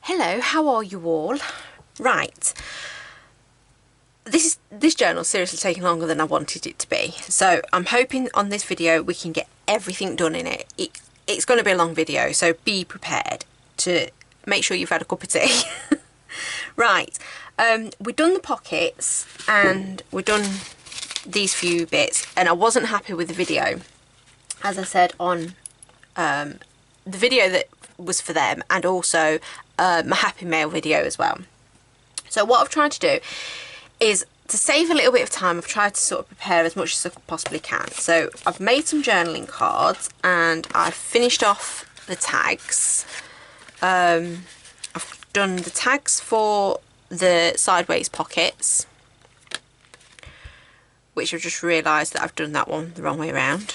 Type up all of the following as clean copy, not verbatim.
Hello, how are you all? Right, this journal's seriously taking longer than I wanted it to be, so I'm hoping on this video we can get everything done in it. It's going to be a long video, so be prepared to make sure you've had a cup of tea. Right, we've done the pockets and we've done these few bits, and I wasn't happy with the video, as I said on the video that was for them, and also my Happy Mail video as well. So what I've tried to do is, to save a little bit of time, I've tried to sort of prepare as much as I possibly can. So I've made some journaling cards and I've finished off the tags. I've done the tags for the sideways pockets, which I've just realised that I've done that one the wrong way around,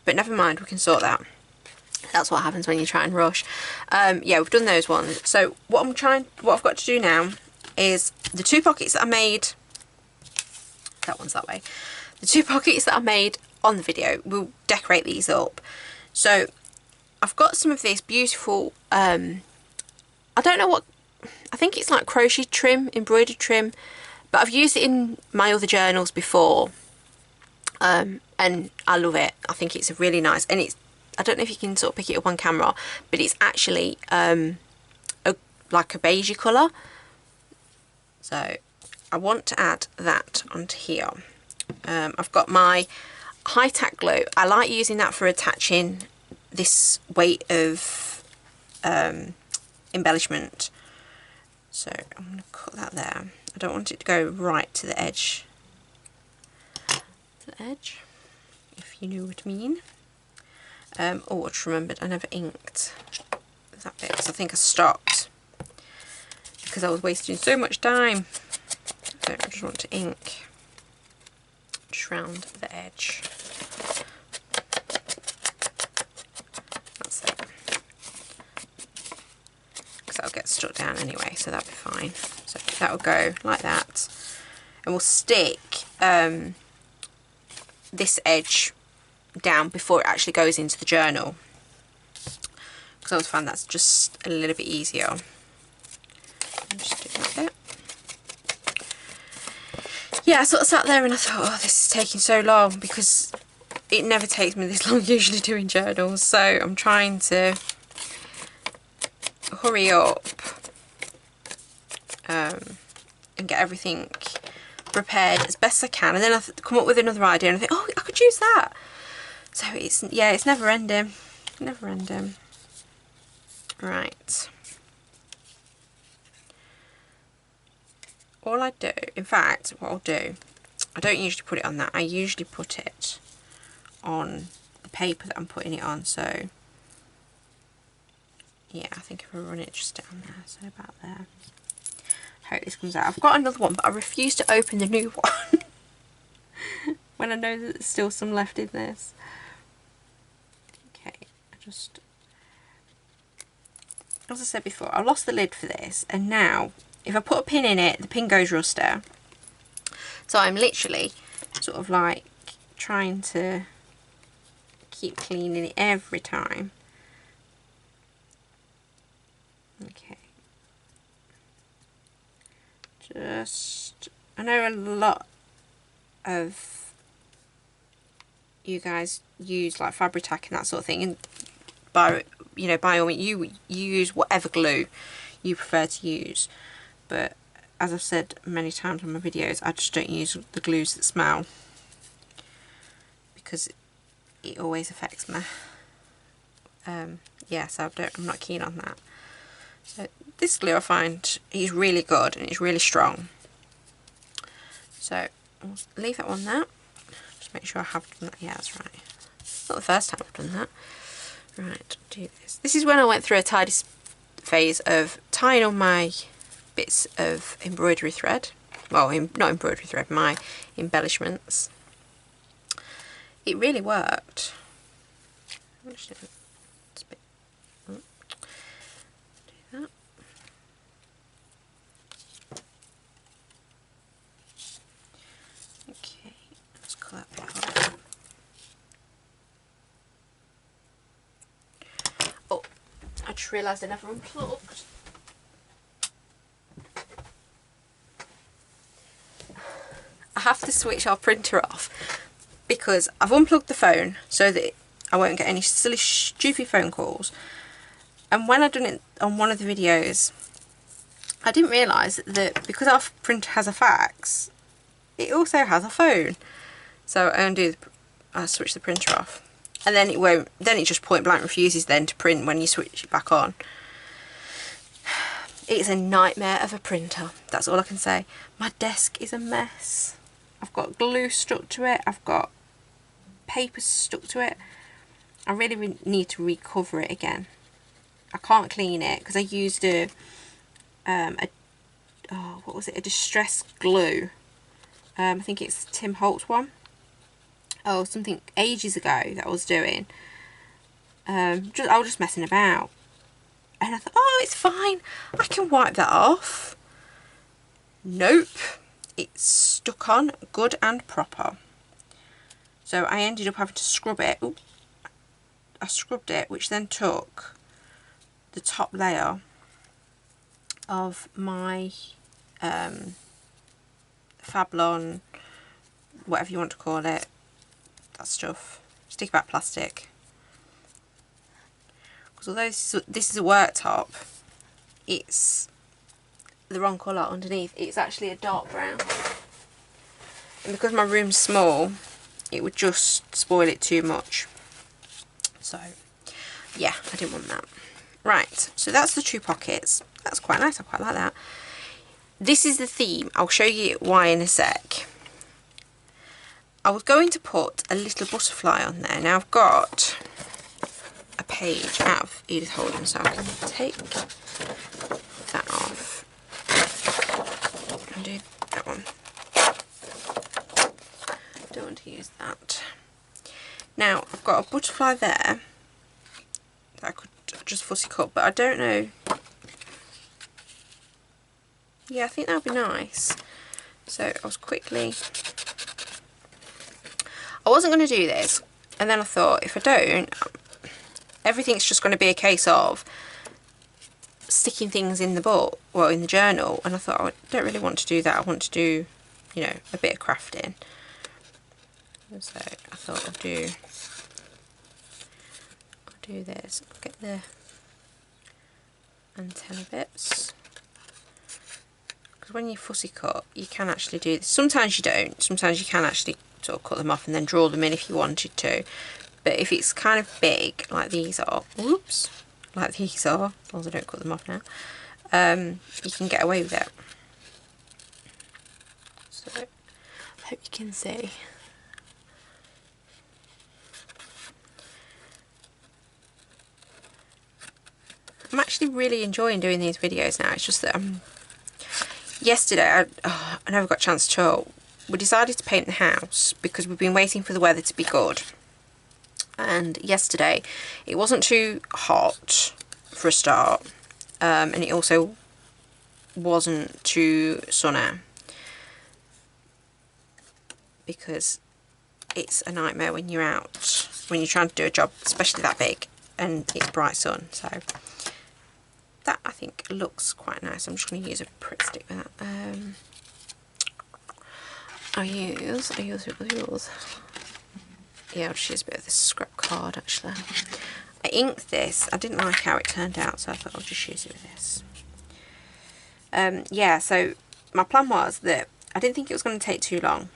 but never mind, we can sort that. That's what happens when you try and rush. Yeah, we've done those ones. So what I've got to do now is the two pockets that I made, that one's that way, the two pockets that I made on the video, we'll decorate these up. So I've got some of this beautiful, I don't know what, I think it's like crochet trim, embroidered trim, but I've used it in my other journals before, and I love it. I think it's a really nice, and it's, I don't know if you can sort of pick it up on camera, but it's actually like a beigey colour. So I want to add that onto here. I've got my high tack glue. I like using that for attaching this weight of embellishment. So I'm going to cut that there. I don't want it to go right to the edge. To the edge, if you know what I mean. Oh, I just remembered I never inked that bit, because I think I stopped because I was wasting so much time. So I just want to ink just round the edge. That's it. Because that'll get stuck down anyway, so that'll be fine. So that'll go like that, and we'll stick this edge down before it actually goes into the journal, because I always find that's just a little bit easier. Just do that bit. Yeah, I sort of sat there and I thought, oh, this is taking so long, because it never takes me this long usually doing journals, so I'm trying to hurry up and get everything prepared as best I can, and then I come up with another idea and I think, oh, I could use that. So it's, yeah, it's never ending, never ending. Right. All I do, in fact, what I'll do, I don't usually put it on that. I usually put it on the paper that I'm putting it on. So yeah, I think if I run it just down there, so about there. Hope this comes out. I've got another one, but I refuse to open the new one when I know that there's still some left in this. Just, as I said before, I lost the lid for this, and now if I put a pin in it, the pin goes rusty. So I'm literally sort of like trying to keep cleaning it every time. Okay. Just, I know a lot of you guys use like Fabri-Tac and that sort of thing, and by all means, you use whatever glue you prefer to use, but as I've said many times on my videos, I just don't use the glues that smell, because it always affects me. Yeah, so I'm not keen on that. So this glue I find is really good and it's really strong. So I'll leave that one there. Just make sure I have done that. Yeah, that's right. It's not the first time I've done that. Right, do this. This is when I went through a tidy phase of tying all my bits of embroidery thread. Well, not embroidery thread, my embellishments. It really worked. I'm just gonna do that. Okay, let's cut that bit off. I just realised I never unplugged. have to switch our printer off because I've unplugged the phone so that I won't get any silly stupid phone calls. And when I've done it on one of the videos, I didn't realise that because our printer has a fax, it also has a phone. So I switch the printer off, and then it won't. Then it just point blank refuses then to print when you switch it back on. It's a nightmare of a printer. That's all I can say. My desk is a mess. I've got glue stuck to it. I've got paper stuck to it. I really need to recover it again. I can't clean it because I used what was it? A distress glue. I think it's Tim Holtz one. Oh, something ages ago that I was doing. I was just messing about. And I thought, oh, it's fine. I can wipe that off. Nope. It's stuck on good and proper. So I ended up having to scrub it. Ooh, I scrubbed it, which then took the top layer of my Fablon, whatever you want to call it, that stuff, stick about plastic. Because although this is a worktop, it's the wrong colour underneath. It's actually a dark brown. And because my room's small, it would just spoil it too much. So, yeah, I didn't want that. Right, so that's the two pockets. That's quite nice, I quite like that. This is the theme. I'll show you why in a sec. I was going to put a little butterfly on there. Now I've got a page out of Edith Holden, so I can take that off and do that one. Don't want to use that. Now I've got a butterfly there that I could just fussy cut, but I don't know. Yeah, I think that would be nice. So I was I wasn't going to do this, and then I thought if I don't, everything's just going to be a case of sticking things in the book, well, in the journal, and I thought I don't really want to do that. I want to do, you know, a bit of crafting. So I thought I'll do this. I'll get the antenna bits. Because when you fussy cut, you can actually do this. Sometimes you don't. Sometimes you can actually sort of cut them off and then draw them in if you wanted to. But if it's kind of big, like these are, whoops, like these are, as long as I don't cut them off now, you can get away with it. So, I hope you can see. I'm actually really enjoying doing these videos now. It's just that yesterday I never got a chance to. We decided to paint the house because we've been waiting for the weather to be good. And yesterday it wasn't too hot for a start, and it also wasn't too sunny, because it's a nightmare when you're out, when you're trying to do a job, especially that big, and it's bright sun. So that I think looks quite nice. I'm just going to use a prick stick with that. I use. Yeah, I'll just use a bit of this scrap card actually. I inked this. I didn't like how it turned out, so I thought I'll just use it with this. Yeah, so my plan was that I didn't think it was going to take too long.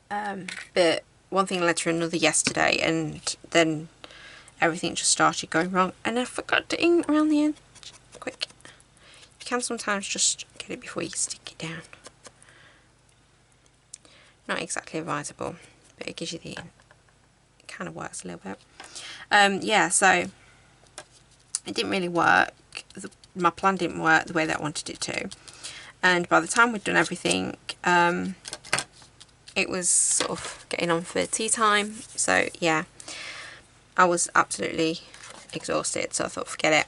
But one thing led to another yesterday, and then everything just started going wrong, and I forgot to ink around the edge. Quick. You can sometimes just get it before you stick it down. Not exactly advisable, but it gives you the, it kind of works a little bit. Yeah, so it didn't really work. My plan didn't work the way that I wanted it to, and by the time we'd done everything, it was sort of getting on for tea time. So yeah, I was absolutely exhausted, so I thought forget it,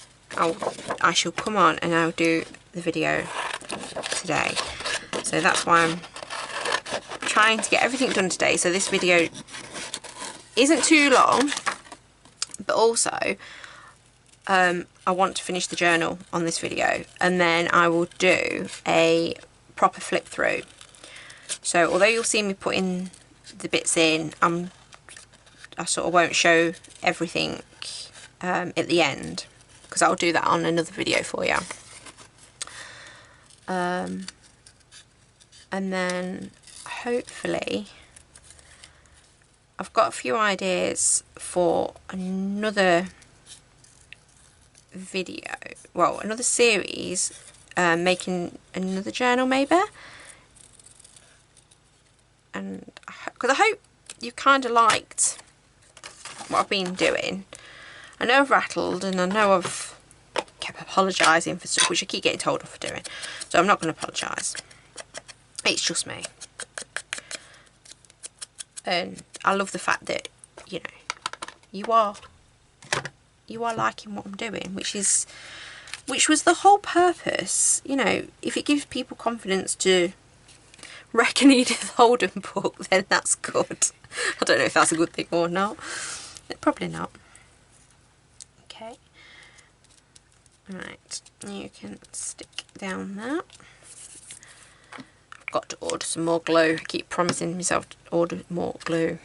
I shall come on and I'll do the video today. So that's why I'm trying to get everything done today, so this video isn't too long, but also I want to finish the journal on this video, and then I will do a proper flip through. So although you'll see me putting the bits in, I sort of won't show everything at the end, because I'll do that on another video for you. And then hopefully I've got a few ideas for another video, well, another series, making another journal maybe. And because I hope you kind of liked what I've been doing. I know I've rattled, and I know I've kept apologising for stuff which I keep getting told off for doing, so I'm not going to apologise. It's just me. And I love the fact that, you know, you are liking what I'm doing, which was the whole purpose. You know, if it gives people confidence to reck an Edith Holden book, then that's good. I don't know if that's a good thing or not. Probably not. Okay. Right, you can stick down that. I've got to order some more glue. I keep promising myself to order more glue.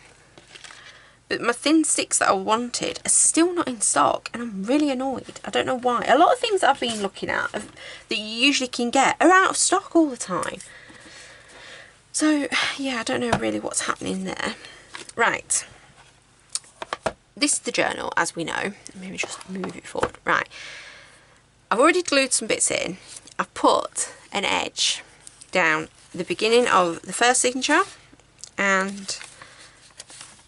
But my thin sticks that I wanted are still not in stock, and I'm really annoyed. I don't know why. A lot of things that I've been looking at that you usually can get are out of stock all the time. So, yeah, I don't know really what's happening there. Right. This is the journal, as we know. Maybe just move it forward. Right. I've already glued some bits in. I've put an edge down the beginning of the first signature and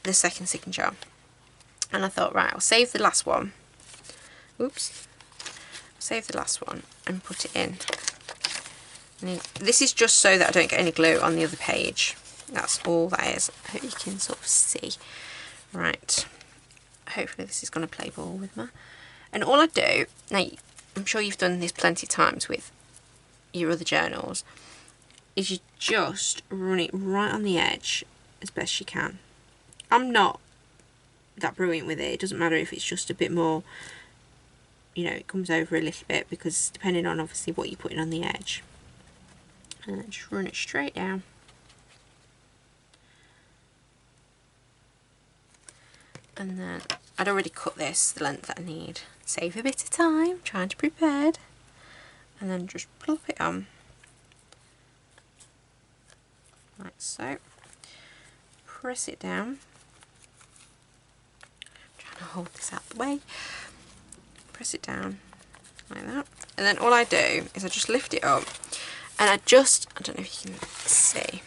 the second signature. And I thought, right, I'll save the last one. Oops. Save the last one and put it in. And this is just so that I don't get any glue on the other page. That's all that is. I hope you can sort of see. Right. Hopefully this is going to play ball with me. And all I do, now I'm sure you've done this plenty of times with your other journals, is you just run it right on the edge as best you can. I'm not that brilliant with it. It doesn't matter if it's just a bit more, you know, it comes over a little bit, because depending on obviously what you're putting on the edge. And then just run it straight down. And then I'd already cut this the length that I need. Save a bit of time trying to prepare. And then just plop it on. Like so. Press it down. I'm trying to hold this out the way. Press it down like that. And then all I do is I just lift it up. And I don't know if you can see,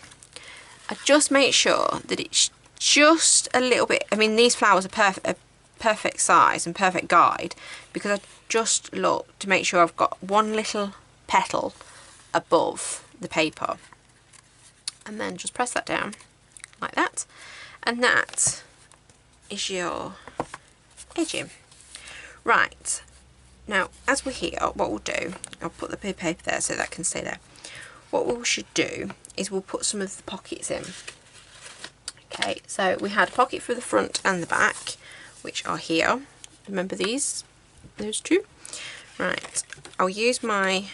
I just make sure that it's just a little bit, I mean, these flowers are perfect size and perfect guide, because I just look to make sure I've got one little petal above the paper. And then just press that down like that. And that is your edging. Right. Now, as we're here, what we'll do, I'll put the paper there so that can stay there. What we should do is we'll put some of the pockets in. Okay, so we had a pocket for the front and the back, which are here. Remember these? Those two? Right, I'll use my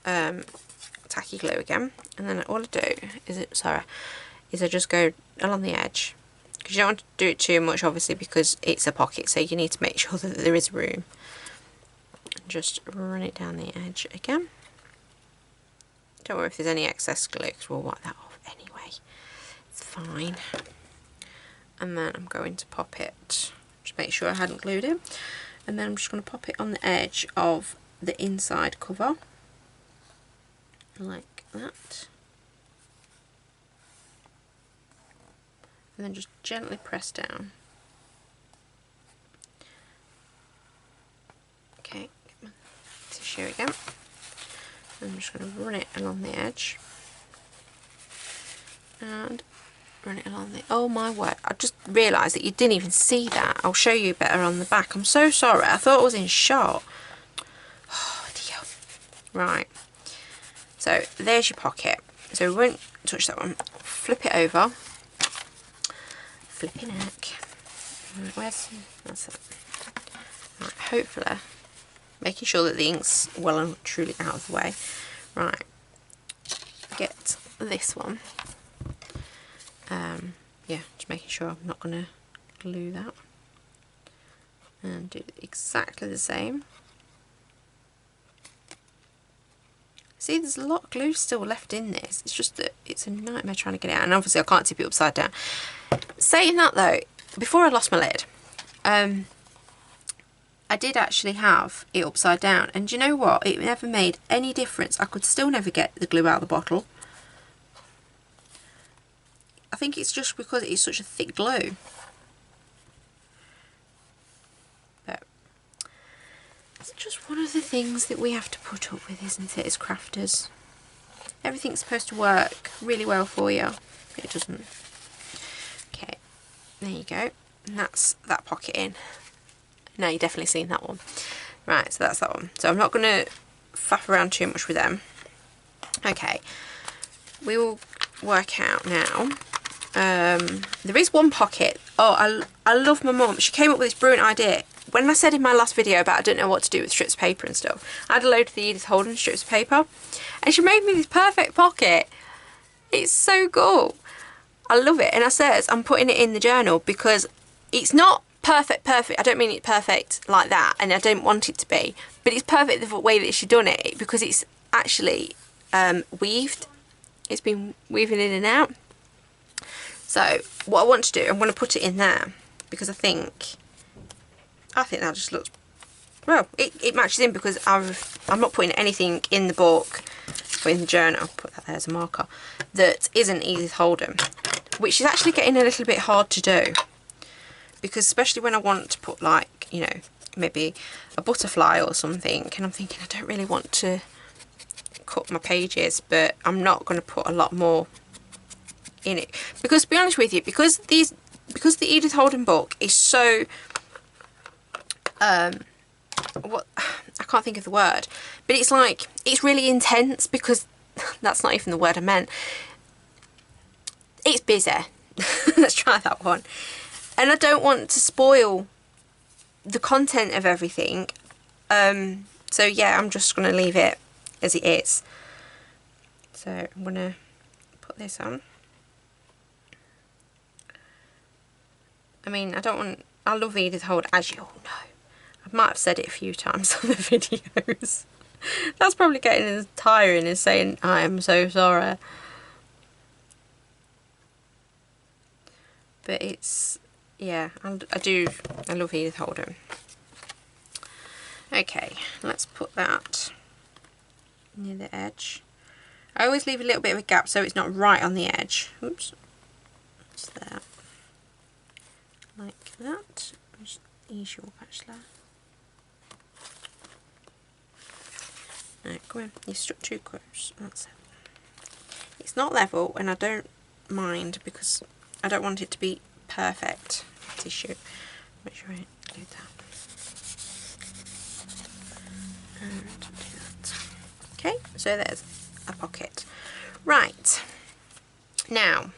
tacky glue again, and then all I do is I just go along the edge, because you don't want to do it too much obviously, because it's a pocket, so you need to make sure that there is room. Just run it down the edge again. Don't worry if there's any excess glue, because we'll wipe that off anyway. It's fine. And then I'm going to pop it, just make sure I hadn't glued it, and then I'm just going to pop it on the edge of the inside cover, like that. And then just gently press down. Okay, get my tissue again. I'm just going to run it along the edge. And run it along the... Oh my word, I just realised that you didn't even see that. I'll show you better on the back. I'm so sorry, I thought it was in shot. Oh dear. Right. So there's your pocket. So we won't touch that one. Flip it over. Flipping heck. Right, that's it. Right, hopefully, making sure that the ink's well and truly out of the way. Right, get this one. Yeah, just making sure I'm not going to glue that. And do exactly the same. See, there's a lot of glue still left in this. It's just that it's a nightmare trying to get it out. And obviously I can't tip it upside down. Saying that though, before I lost my lid, I did actually have it upside down. And do you know what? It never made any difference. I could still never get the glue out of the bottle. I think it's just because it's such a thick glue. But it's just one of the things that we have to put up with, isn't it, as crafters? Everything's supposed to work really well for you, but it doesn't. Okay, there you go. And that's that pocket in. Now you've definitely seen that one. Right, so that's that one. So I'm not going to faff around too much with them. Okay, we will work out now. There is one pocket. Oh, I love my mum. She came up with this brilliant idea. When I said in my last video about I don't know what to do with strips of paper and stuff, I had a load of the Edith Holden strips of paper, and she made me this perfect pocket. It's so cool. I love it. And I says I'm putting it in the journal because it's not perfect. I don't mean it's perfect like that, and I don't want it to be, but it's perfect the way that she done it because it's actually weaved. It's been weaving in and out. So what I want to do, I'm going to put it in there because I think that just looks, well, it matches in because I'm not putting anything in the book or in the journal, I'll put that there as a marker, that isn't Edith Holden, which is actually getting a little bit hard to do because especially when I want to put, like, you know, maybe a butterfly or something, and I'm thinking I don't really want to cut my pages, but I'm not going to put a lot more in it because, to be honest with you, because the Edith Holden book is so what, I can't think of the word, but it's like, it's really intense because that's not even the word I meant. It's busy. Let's try that one. And I don't want to spoil the content of everything, so yeah, I'm just going to leave it as it is. So I'm going to put this on. I mean, I love Edith Holden, as you all know. I might have said it a few times on the videos. That's probably getting as tiring as saying, I am so sorry. But it's, yeah, I love Edith Holden. Okay, let's put that near the edge. I always leave a little bit of a gap so it's not right on the edge. Oops. What's that? Like that. Just ease you up actually. Right, come on, you stuck too close. That's it. It's not level, and I don't mind because I don't want it to be perfect tissue. Make sure I do that. And do that. Okay, so there's a pocket. Right, now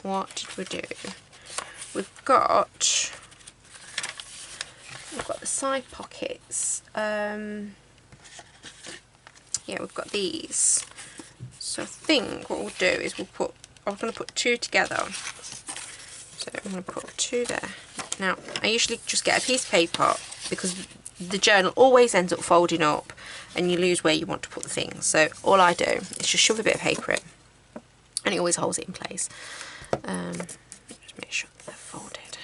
what did we do? We've got the side pockets. Yeah, we've got these. So I think what we'll do is I'm going to put two together. So I'm going to put two there. Now, I usually just get a piece of paper because the journal always ends up folding up and you lose where you want to put the things. So all I do is just shove a bit of paper in and it always holds it in place. Just make sure that they're folded.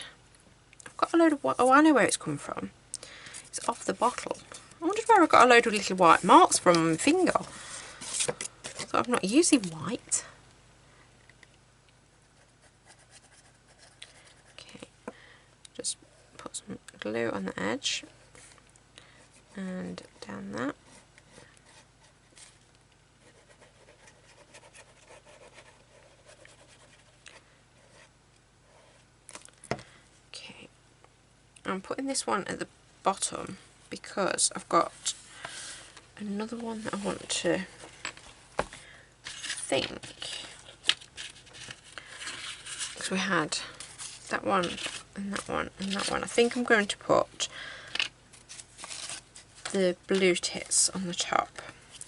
I've got a load of, oh, I know where it's come from. It's off the bottle. I wondered where I got a load of little white marks from on my finger. So I'm not using white. Okay, just put some glue on the edge and down that. Okay, I'm putting this one at the bottom because I've got another one that I want to think, because we had that one and that one and that one. I think I'm going to put the blue tits on the top.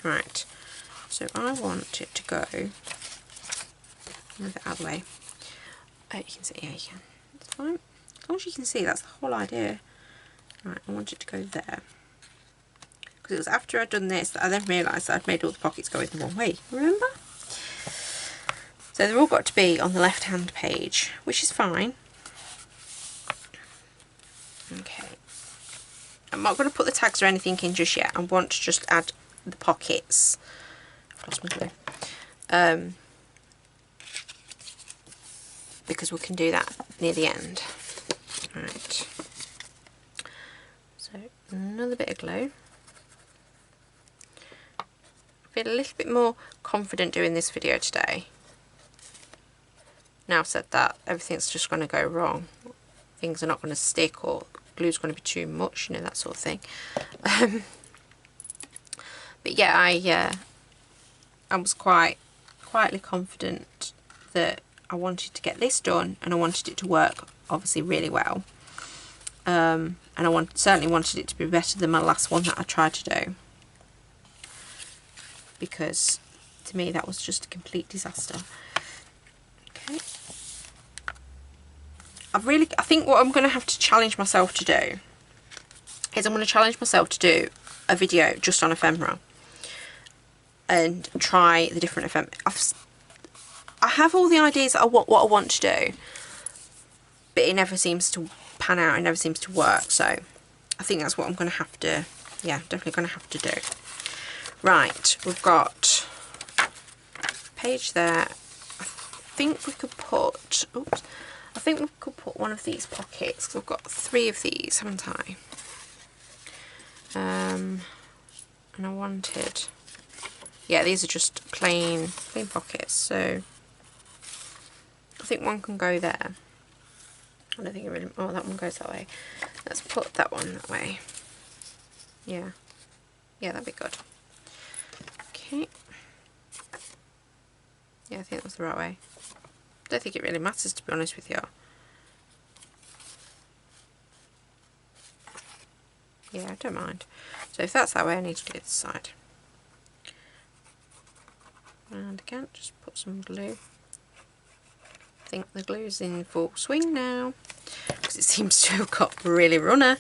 Right, so I want it to go Move it out of the way. Oh, you can see, yeah, you can. It's fine. As long as you can see, that's the whole idea. Right, I want it to go there. Because it was after I'd done this that I then realised that I'd made all the pockets go in the wrong way. Remember? So they're all got to be on the left-hand page, which is fine. Okay. I'm not going to put the tags or anything in just yet. I want to just add the pockets. I've lost my glue. Because we can do that near the end. Right. So another bit of glue. I feel a little bit more confident doing this video today. Now I've said that, everything's just going to go wrong. Things are not going to stick, or glue's going to be too much, you know, that sort of thing. But yeah, I was quietly confident that I wanted to get this done, and I wanted it to work obviously really well. And I certainly wanted it to be better than my last one that I tried to do, because to me that was just a complete disaster. Okay. I think what I'm going to have to challenge myself to do is I'm going to challenge myself to do a video just on ephemera and try the different ephemera. I have all the ideas of what I want to do, but it never seems to pan out, it never seems to work, so I think that's what I'm going to have to, yeah, definitely going to have to do. Right, we've got a page there. I think we could put, oops, I think we could put one of these pockets, because I've got 3 of these, haven't I? And I wanted, yeah, these are just plain pockets, so I think one can go there. I don't think it really, oh, that one goes that way. Let's put that one that way. Yeah, that'd be good. Okay. Yeah, I think that's the right way. I don't think it really matters, to be honest with you. Yeah, I don't mind. So if that's that way, I need to do this side. And again, just put some glue. I think the glue's in full swing now, because it seems to have got really runner.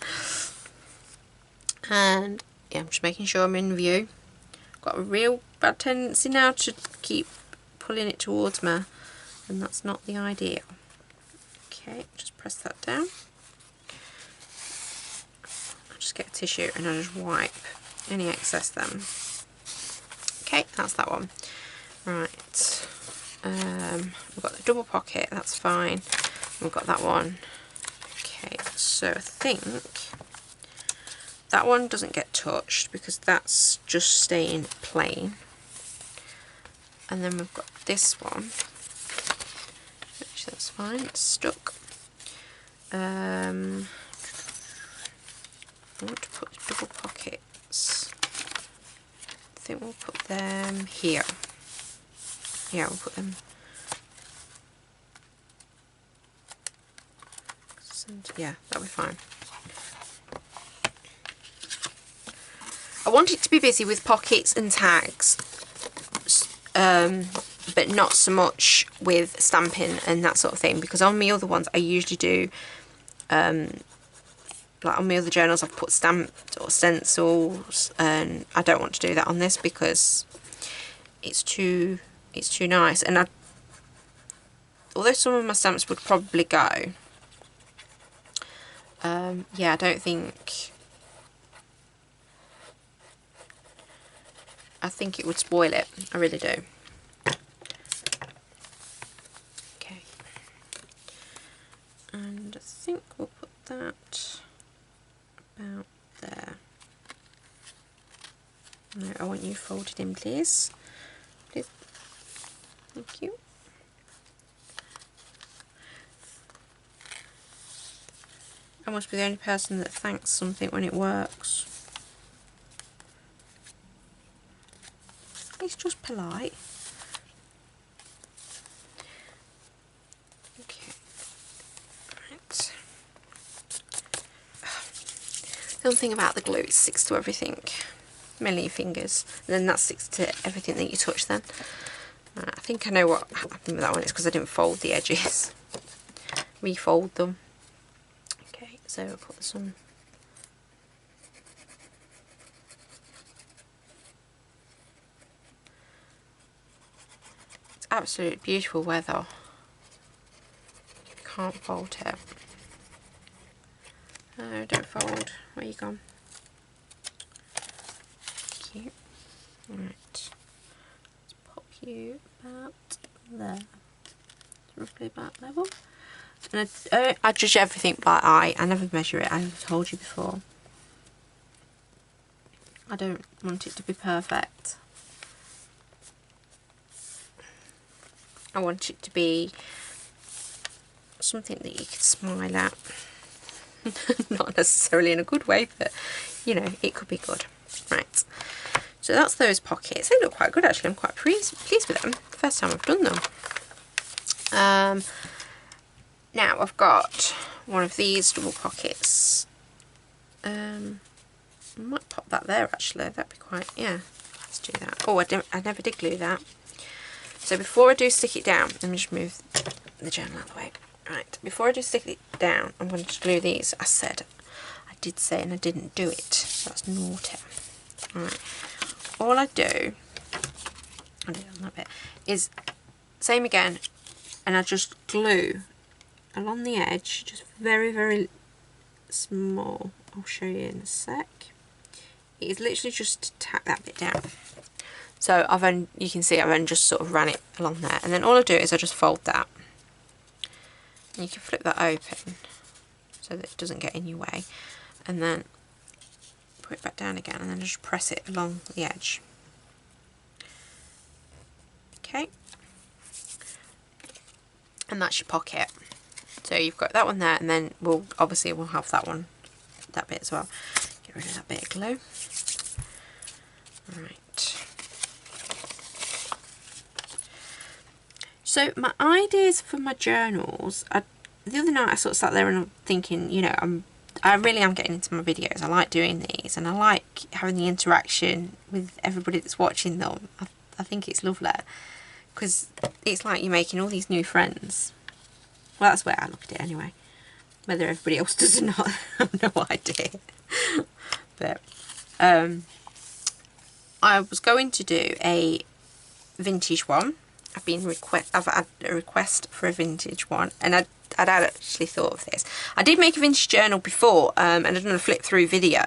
And yeah, I'm just making sure I'm in view. Got a real bad tendency now to keep pulling it towards me, and that's not the idea. Okay, just press that down. I'll just get a tissue and I'll just wipe any excess then. Okay, that's that one. Right. We've got the double pocket, that's fine. We've got that one. Okay, so I think that one doesn't get touched because that's just staying plain. And then we've got this one, which that's fine, it's stuck. I want to put double pockets. I think we'll put them here. Yeah, we'll put them. Yeah, that'll be fine. I want it to be busy with pockets and tags, but not so much with stamping and that sort of thing, because on my other ones I usually do, like on my other journals I've put stamped or stencils, and I don't want to do that on this because it's too nice. And although some of my stamps would probably go, yeah, I don't think, I think it would spoil it, I really do. Okay, and I think we'll put that about there. No, I want you folded in, please. Please. Thank you. I must be the only person that thanks something when it works. It's just polite. Okay. Right. The only thing about the glue, it sticks to everything. Mainly your fingers. And then that sticks to everything that you touch then. I think I know what happened with that one. It's because I didn't fold the edges. Refold them. Okay, so I'll put some. It's absolutely beautiful weather. Can't fold it. No, don't fold. Where you gone? Cute. Right. Let's pop you about there. Roughly about level. And I judge everything by eye. I never measure it. I've told you before. I don't want it to be perfect. I want it to be something that you can smile at. Not necessarily in a good way, but you know, it could be good. Right, so that's those pockets. They look quite good actually. I'm quite pleased with them. First time I've done them. Now I've got one of these double pockets. I might pop that there actually. That'd be quite, yeah. Let's do that. Oh, I never did glue that. So before I do stick it down, let me just move the journal out of the way. Right, before I do stick it down, I'm going to glue these. I did say and I didn't do it. That's naughty. Alright, all I do on that bit, is same again, and I just glue along the edge, just very, very small. I'll show you in a sec. It is literally just to tack that bit down. So you can see I've then just sort of ran it along there, and then all I do is I just fold that. And you can flip that open so that it doesn't get in your way, and then put it back down again, and then just press it along the edge. Okay, and that's your pocket. So you've got that one there, and then we'll have that bit as well. Get rid of that bit of glue. Right. So my ideas for my journals, the other night I sort of sat there and I'm thinking, you know, I really am getting into my videos. I like doing these, and I like having the interaction with everybody that's watching them. I think it's lovely, because it's like you're making all these new friends. Well, that's the way I look at it anyway. Whether everybody else does or not, I have no idea. But I was going to do a vintage one. I've had a request for a vintage one, and I'd actually thought of this. I did make a vintage journal before, and I'd done a flip through video,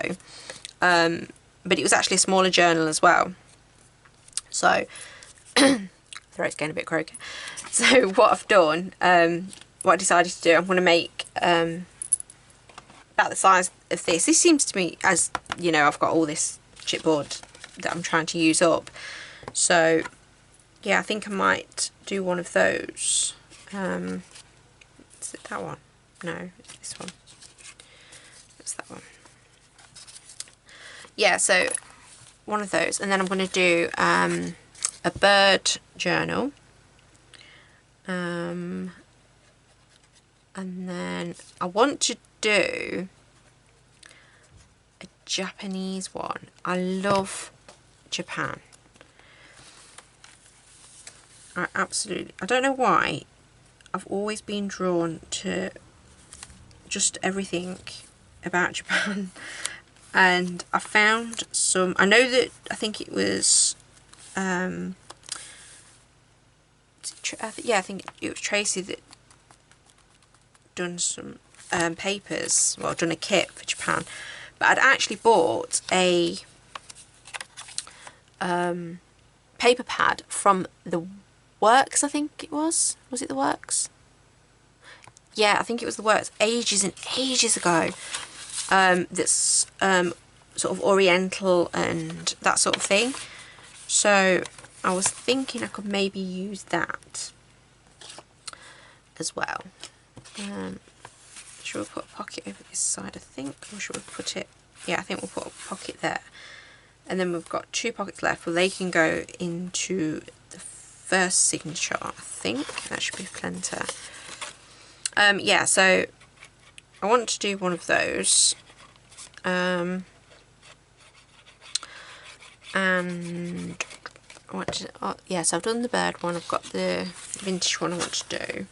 but it was actually a smaller journal as well. So, throat's getting a bit croaky. So what I've done, what I decided to do, I'm going to make about the size of this. This seems to me, as you know, I've got all this chipboard that I'm trying to use up. So yeah, I think I might do one of those. Is it that one? No, it's this one. It's that one. Yeah, so one of those, and then I'm going to do a bird journal. And then I want to do a Japanese one. I love Japan. I don't know why, I've always been drawn to just everything about Japan. And I found some, I know that, I think it was, yeah, I think it was Tracy that done some papers, well, done a kit for Japan. But I'd actually bought a paper pad from the Works, I think it was. Was it the Works? Yeah, I think it was the Works, ages and ages ago. That's sort of oriental and that sort of thing. So I was thinking I could maybe use that as well. Should we put a pocket over this side, I think? Or should we put it... Yeah, I think we'll put a pocket there. And then we've got 2 pockets left. Well, they can go into the first signature, I think. That should be plenty. Yeah, so I want to do one of those. And yeah, so I've done the bird one, I've got the vintage one I want to do.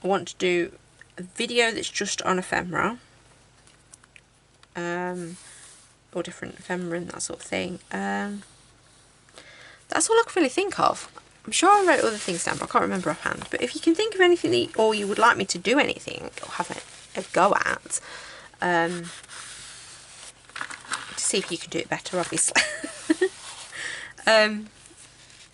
I want to do a video that's just on ephemera, or different ephemera and that sort of thing. That's all I can really think of. I'm sure I wrote other things down, but I can't remember offhand. But if you can think of anything that, or you would like me to do anything, or have a go at, to see if you can do it better, obviously,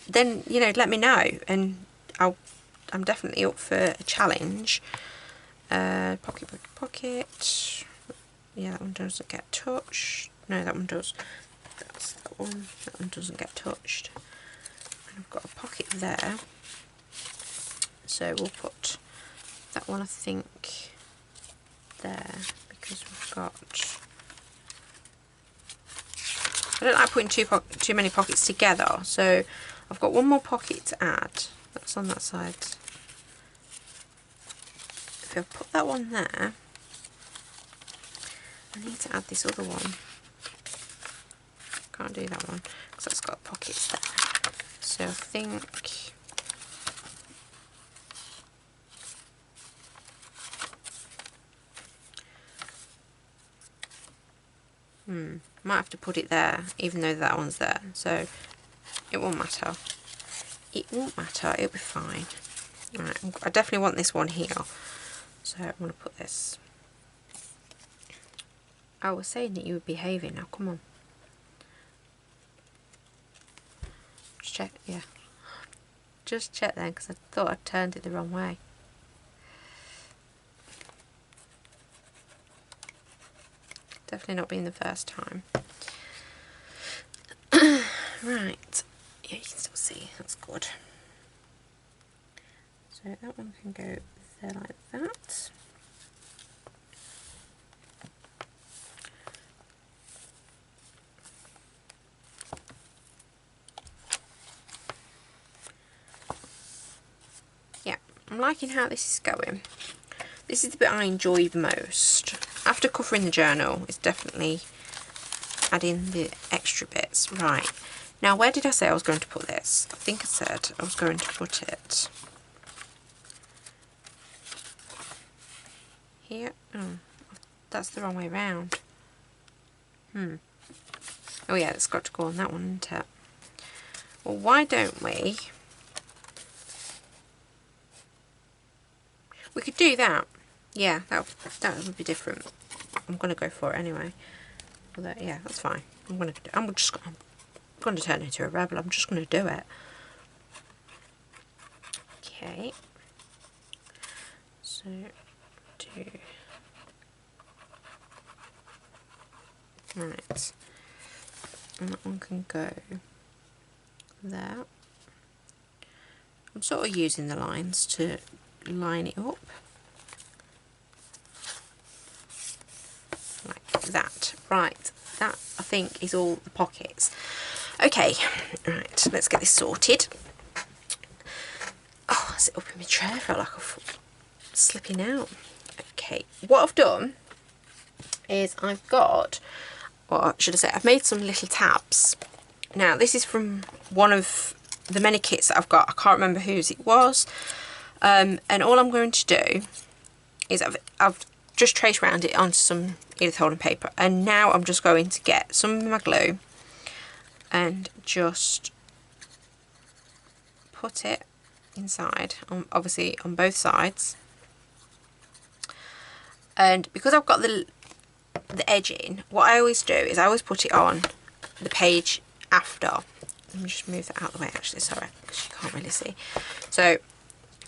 then, you know, let me know, and I'm definitely up for a challenge. Pocket. Yeah, that one doesn't get touched. No, that one does. That's that one. That one doesn't get touched. And I've got a pocket there. So we'll put that one, I think, there, because we've got... I don't like putting too many pockets together, so I've got one more pocket to add. That's on that side. If I put that one there, I need to add this other one. Can't do that one because that's got pockets there. So I think might have to put it there, even though that one's there. So it won't matter. It won't matter. It'll be fine. Right, I definitely want this one here. So I'm going to put this. I was saying that you were behaving. Now, come on. Just check. Yeah. Just check then, because I thought I turned it the wrong way. Definitely not been the first time. Right. Yeah, you can still see. That's good. So that one can go there like that. Yeah, I'm liking how this is going. This is the bit I enjoy the most. After covering the journal, it's definitely adding the extra bits. Right, now where did I say I was going to put this? I think I said I was going to put it here. Oh, that's the wrong way around. Oh yeah, it's got to go on that one, isn't it? Well, why don't we could do that. Yeah, that would be different. I'm gonna go for it anyway. Although, yeah, that's fine. I'm gonna turn into a rebel. I'm just gonna do it. Okay. So right, and that one can go there. I'm sort of using the lines to line it up like that. Right, that I think is all the pockets. Okay, right, let's get this sorted. Oh, I sit up in my chair, I felt like I'm slipping out. Okay, what I've done is I've got, or should I say, I've made some little tabs. Now this is from one of the many kits that I've got. I can't remember whose it was. And all I'm going to do is I've just traced around it onto some Edith Holden paper, and now I'm just going to get some of my glue and just put it inside, obviously on both sides. And because I've got the edging, what I always do is I always put it on the page after. Let me just move that out of the way, actually, sorry, because you can't really see. So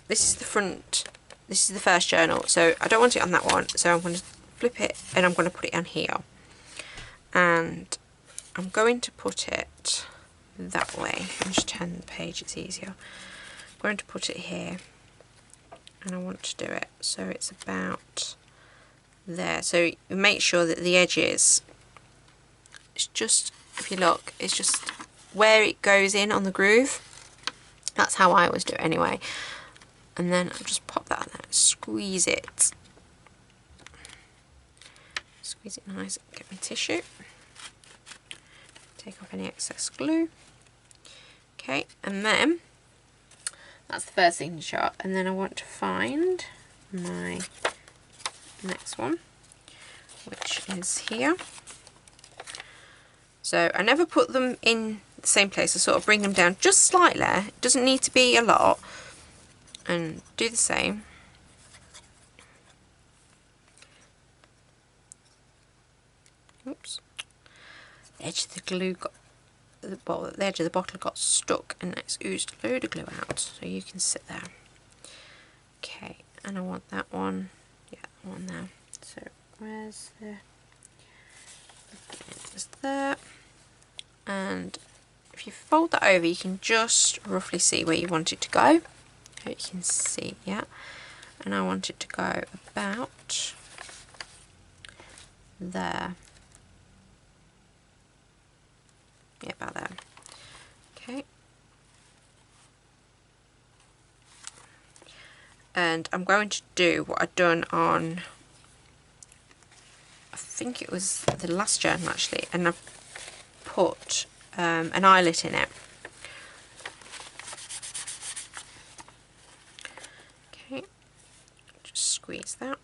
this is the front, this is the first journal, so I don't want it on that one, so I'm going to flip it and I'm going to put it on here. And I'm going to put it that way. I'll just turn the page, it's easier. I'm going to put it here, and I want to do it so it's about there. So make sure that the edges, it's just, if you look, it's just where it goes in on the groove. That's how I always do it anyway. And then I'll just pop that on there, squeeze it. Squeeze it nice, get my tissue. Take off any excess glue. Okay, and then that's the first signature, and then I want to find my next one, which is here. So I never put them in the same place. I sort of bring them down just slightly. It doesn't need to be a lot. And do the same. Oops. The edge of the glue got the edge of the bottle got stuck, and it's oozed a load of glue out. So you can sit there. Okay, and I want that one. Yeah, that one there. So where's the? It's there. And if you fold that over, you can just roughly see where you want it to go. You can see, yeah. And I want it to go about there. Yeah, about there. Okay. And I'm going to do what I'd done on, I think it was the last journal actually, and I've put an eyelet in it. Okay, just squeeze that.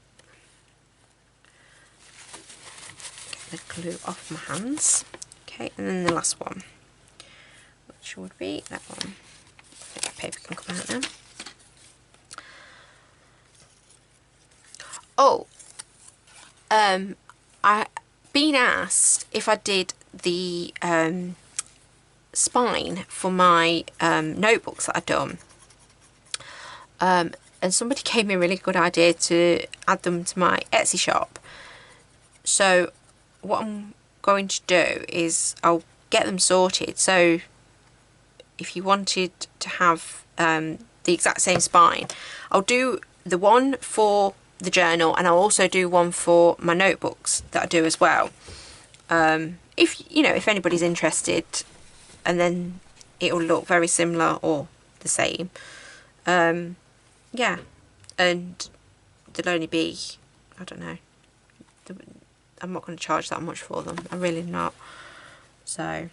Get the glue off my hands. Okay, and then the last one, which would be that one. I think the paper can come out now. Oh, I've been asked if I did the spine for my notebooks that I've done, and somebody gave me a really good idea to add them to my Etsy shop. So what I'm going to do is I'll get them sorted, so if you wanted to have the exact same spine, I'll do the one for the journal, and I'll also do one for my notebooks that I do as well. If you know, if anybody's interested, and then it'll look very similar or the same. Yeah, and there'll only be, I don't know, I'm not going to charge that much for them. I'm really not. So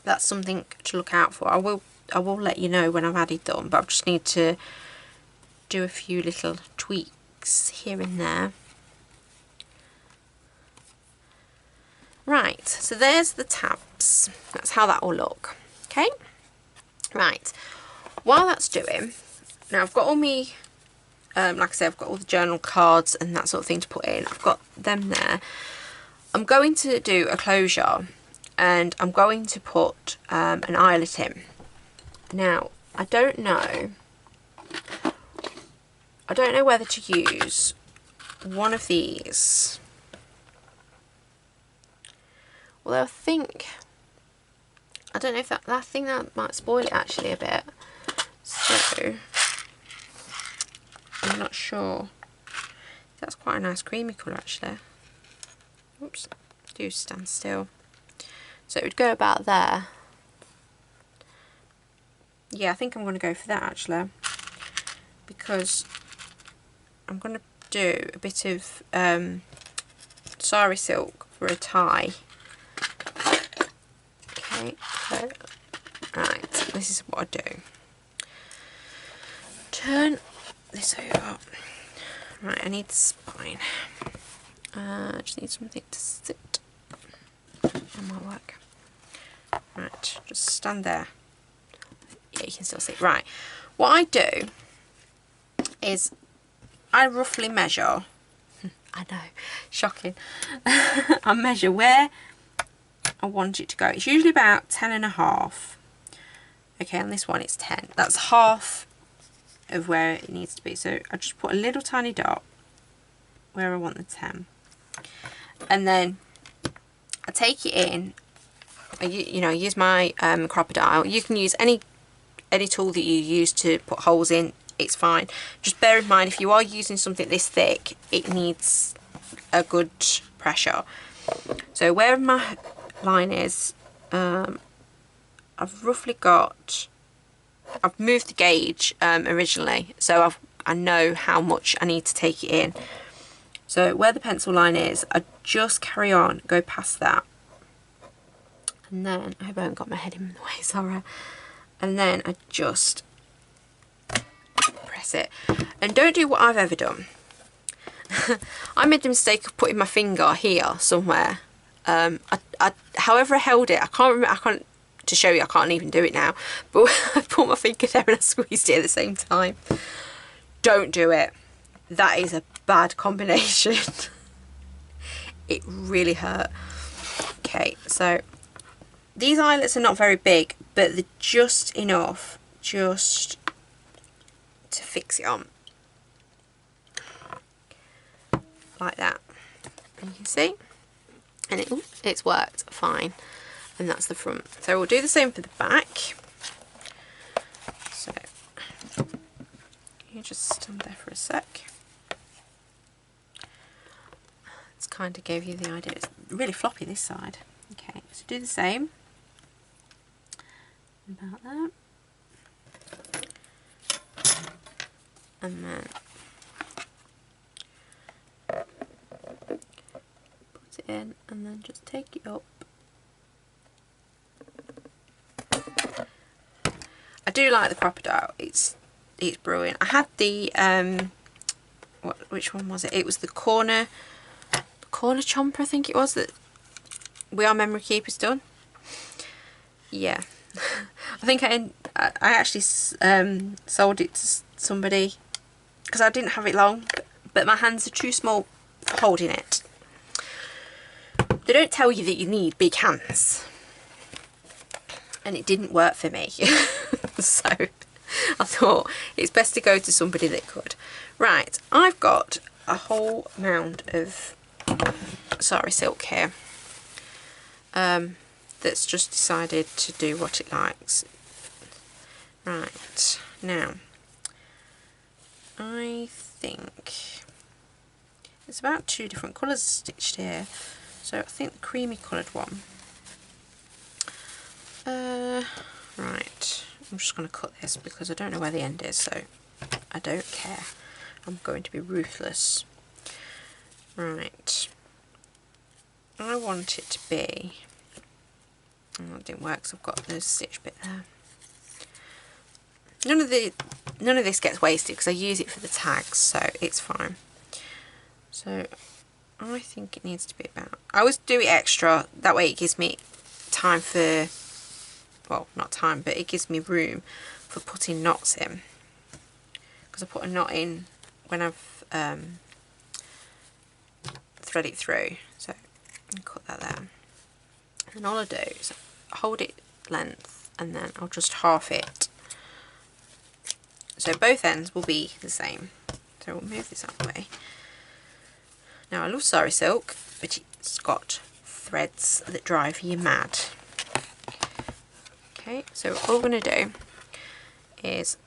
that's something to look out for. I will let you know when I've added them, but I just need to do a few little tweaks here and there. Right, so there's the tabs. That's how that will look. Okay, right. While that's doing, now I've got all my, like I said, I've got all the journal cards and that sort of thing to put in. I've got them there. I'm going to do a closure, and I'm going to put an eyelet in. Now, I don't know whether to use one of these. Although I don't know if I think that might spoil it actually a bit. So, I'm not sure. That's quite a nice creamy colour actually. Oops, do stand still. So it would go about there. Yeah, I think I'm going to go for that actually, because I'm going to do a bit of sari silk for a tie. Okay, so, right, this is what I do. Turn this over. Right, I need the spine. I just need something to sit on my work. Right, just stand there. Yeah, you can still see. Right, what I do is I roughly measure. I know, shocking. I measure where I want it to go. It's usually about 10.5. Okay, on this one it's 10. That's half of where it needs to be. So I just put a little tiny dot where I want the 10. And then I take it in. You know, use my crocodile. You can use any tool that you use to put holes in. It's fine. Just bear in mind, if you are using something this thick, it needs a good pressure. So where my line is, I've roughly got, I've moved the gauge originally, so I know how much I need to take it in. So where the pencil line is, I just carry on, go past that. And then, I hope I haven't got my head in the way, sorry. and then I just press it. And don't do what I've ever done. I made the mistake of putting my finger here somewhere. However I held it, I can't remember, to show you, I can't even do it now, but I put my finger there and I squeezed it at the same time. Don't do it. That is a bad combination. It really hurt. Okay, so these eyelets are not very big, but they're just enough just to fix it on. Like that. And you can see, and it's worked fine. And that's the front. So we'll do the same for the back. So you just stand there for a sec. It's kind of gave you the idea. It's really floppy this side. Okay, so do the same. About that. And then put it in and then just take it up. I do like the crocodile. It's brilliant. I had the which one was it? It was the corner chomper, I think it was, that We Are Memory Keepers done. Yeah. I think I actually sold it to somebody because I didn't have it long, but my hands are too small for holding it. They don't tell you that you need big hands, and it didn't work for me. So I thought it's best to go to somebody that could. Right, I've got a whole mound of Sari silk here that's just decided to do what it likes. Right, now I think it's about 2 different colours stitched here. So I think the creamy coloured one. Right, I'm just going to cut this because I don't know where the end is, so I don't care. I'm going to be ruthless. Right, I want it to be, oh, that didn't work because I've got the stitch bit there. None of this gets wasted because I use it for the tags, so it's fine. So I think it needs to be about, I always do it extra, that way it gives me time for, well, not time, but it gives me room for putting knots in, because I put a knot in when I've thread it through. So I'll cut that there, and all I do is hold it length and then I'll just half it, so both ends will be the same. So we'll move this out of the way. Now I love Sari silk, but it's got threads that drive you mad. Okay, so all we're going to do is,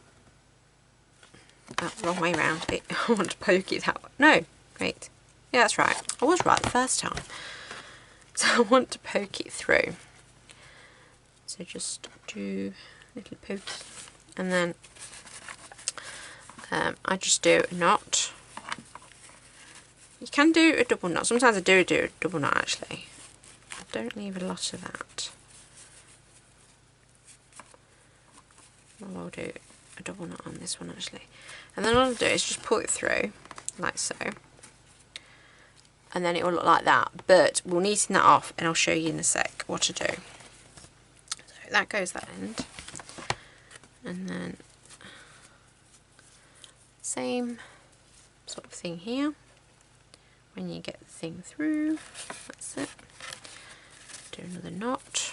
wrong way around, I want to poke it that way. No, wait, yeah, that's right, I was right the first time. So I want to poke it through. So just do a little poke, and then I just do a knot. You can do a double knot. Sometimes I do a double knot actually. I don't leave a lot of that. Well, I'll do a double knot on this one actually. And then all I'll do is just pull it through, like so. And then it will look like that. But we'll neaten that off and I'll show you in a sec what to do. So that goes that end. And then same sort of thing here. When you get the thing through, that's it. Do another knot.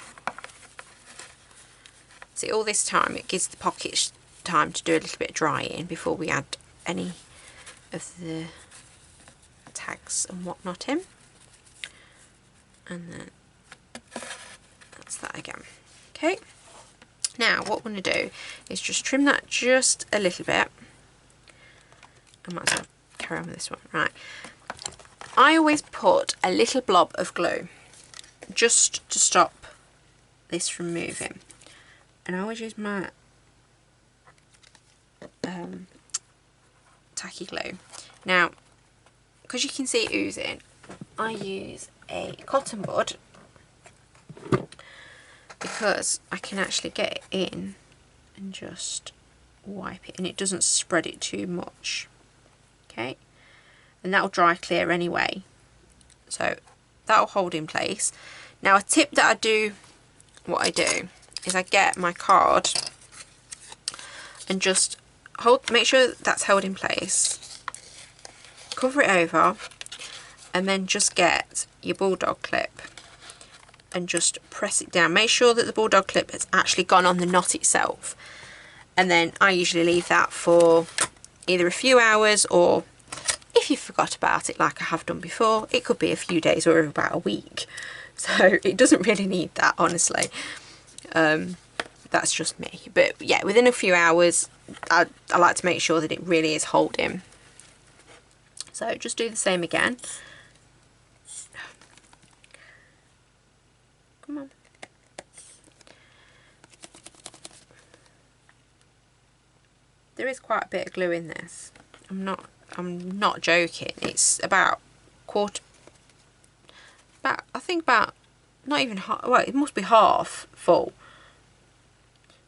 See, all this time it gives the pockets time to do a little bit of drying before we add any of the tags and whatnot in. And then that's that again. Okay, now what we're going to do is just trim that just a little bit. I might as well carry on with this one. Right, I always put a little blob of glue just to stop this from moving, and I always use my tacky glue. Now, because you can see it oozing, I use a cotton bud because I can actually get it in and just wipe it, and it doesn't spread it too much. Okay, and that'll dry clear anyway, so that'll hold in place. Now a tip that I do, what I do is I get my card and just make sure that's held in place, cover it over, and then just get your bulldog clip and just press it down. Make sure that the bulldog clip has actually gone on the knot itself, and then I usually leave that for either a few hours, or if you forgot about it like I have done before, it could be a few days or about a week. So it doesn't really need that, honestly. That's just me, but yeah, within a few hours I like to make sure that it really is holding. So just do the same again. Come on. There is quite a bit of glue in this. I'm not joking. It's about I think about, not even half, well, it must be half full.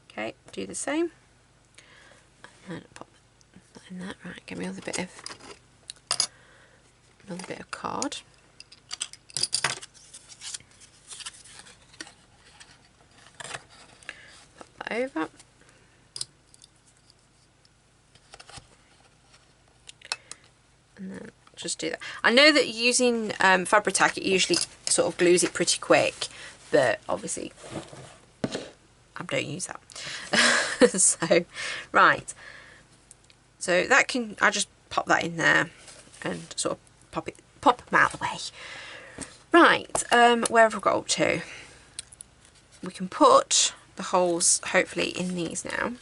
Okay, do the same. And then pop that in that. Right, get me another bit of card. Pop that over. And then just do that. I know that using Fabri-Tac, it usually sort of glues it pretty quick, but obviously I don't use that. So right, so that can, I just pop that in there and sort of pop them out of the way. Right, where have we got up to? We can put the holes hopefully in these now.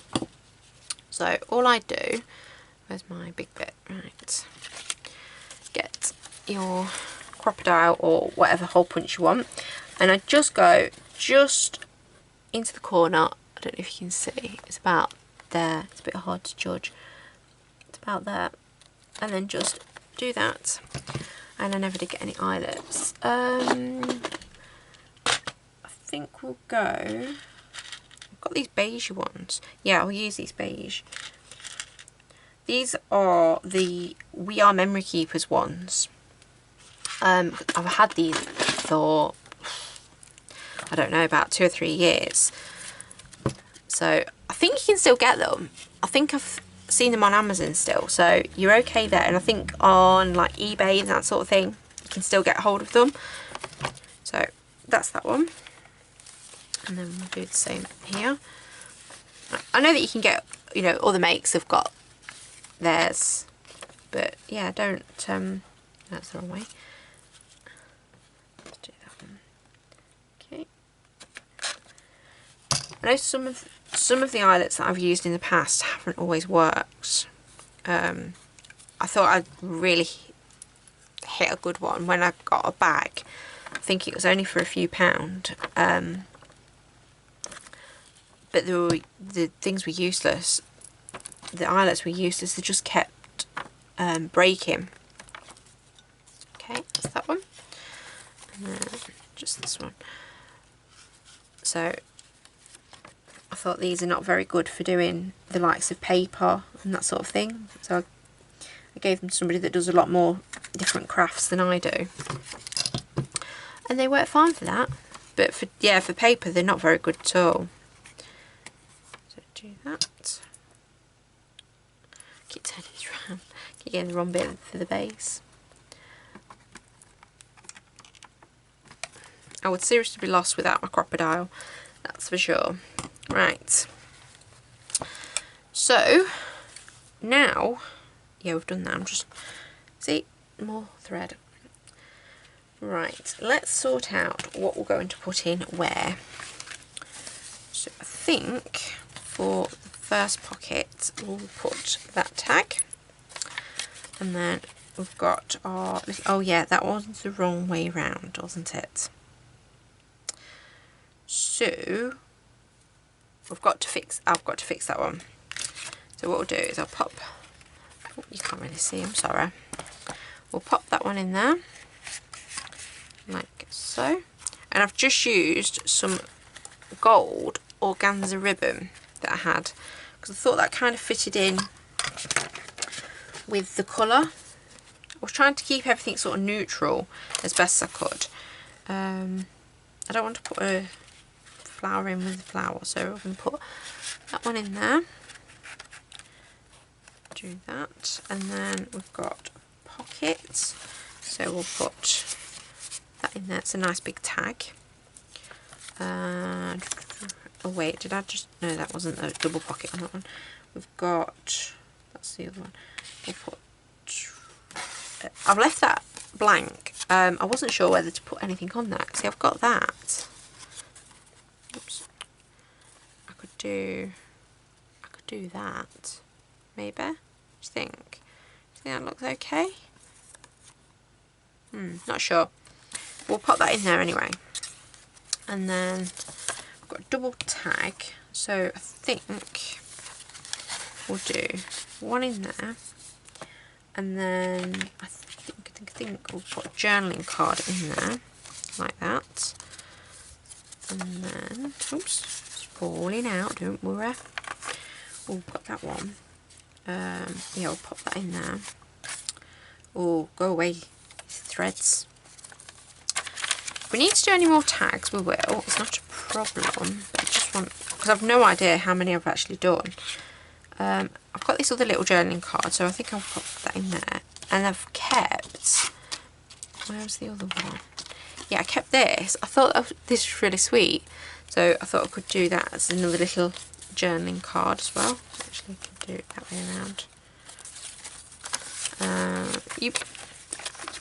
So all I do, where's my big bit? Right, get your crocodile or whatever hole punch you want, and I just go into the corner. I don't know if you can see, it's about there, it's a bit hard to judge, it's about there, and then just do that. And I never did get any eyelets. I think we'll go, I've got these beige ones, yeah, I'll use these beige. These are the We Are Memory Keepers ones. I've had these for, I don't know, about 2 or 3 years. So I think you can still get them. I think I've seen them on Amazon still, so you're okay there. And I think on like eBay and that sort of thing, you can still get hold of them. So that's that one. And then we'll do the same here. I know that you can get, you know, other makes have got theirs, but yeah, don't, that's the wrong way. Let's do that one. Okay. I know some of the eyelets that I've used in the past haven't always worked. I thought I'd really hit a good one when I got a bag. I think it was only for a few £, but the things were useless. The eyelets were useless, they just kept breaking. Okay, that's that one. And then just this one. So I thought these are not very good for doing the likes of paper and that sort of thing. So I gave them to somebody that does a lot more different crafts than I do. And they work fine for that. But for paper they're not very good at all. So do that. Keep turning this around. Keep getting the wrong bit for the base. I would seriously be lost without my crocodile, that's for sure. Right. So now, yeah, we've done that. I'm just, see, more thread. Right, let's sort out what we're going to put in where. So I think for the first pocket we'll put that tag, and then we've got our, oh yeah, that was the wrong way round, wasn't it? So I've got to fix that one. So what we'll do is I'll pop, oh, you can't really see, I'm sorry. We'll pop that one in there like so, and I've just used some gold organza ribbon that I I had, because I thought that kind of fitted in with the colour. I was trying to keep everything sort of neutral as best I could. I don't want to put a flower in with the flower, so I can put that one in there. Do that, and then we've got pockets, so we'll put that in there. It's a nice big tag. Oh wait, did I just, no, that wasn't a double pocket on that one. We've got, that's the other one. We'll put, I've left that blank. I wasn't sure whether to put anything on that. See, I've got that. Oops. I could do that, maybe. What do you think? Do you think that looks okay? Not sure. We'll pop that in there anyway. And then I've got a double tag, so I think we'll do one in there, and then I think we'll put a journaling card in there, like that. And then, oops, it's falling out, don't worry. We'll put that one. Yeah, we'll pop that in there. Oh, go away, threads. If we need to do any more tags, we will. It's not a problem, but I just want, because I've no idea how many I've actually done. I've got this other little journaling card, so I think I'll put that in there. And I've kept, where's the other one? Yeah, I kept this. I thought this was really sweet, so I thought I could do that as another little journaling card as well. Actually, I can do it that way around. You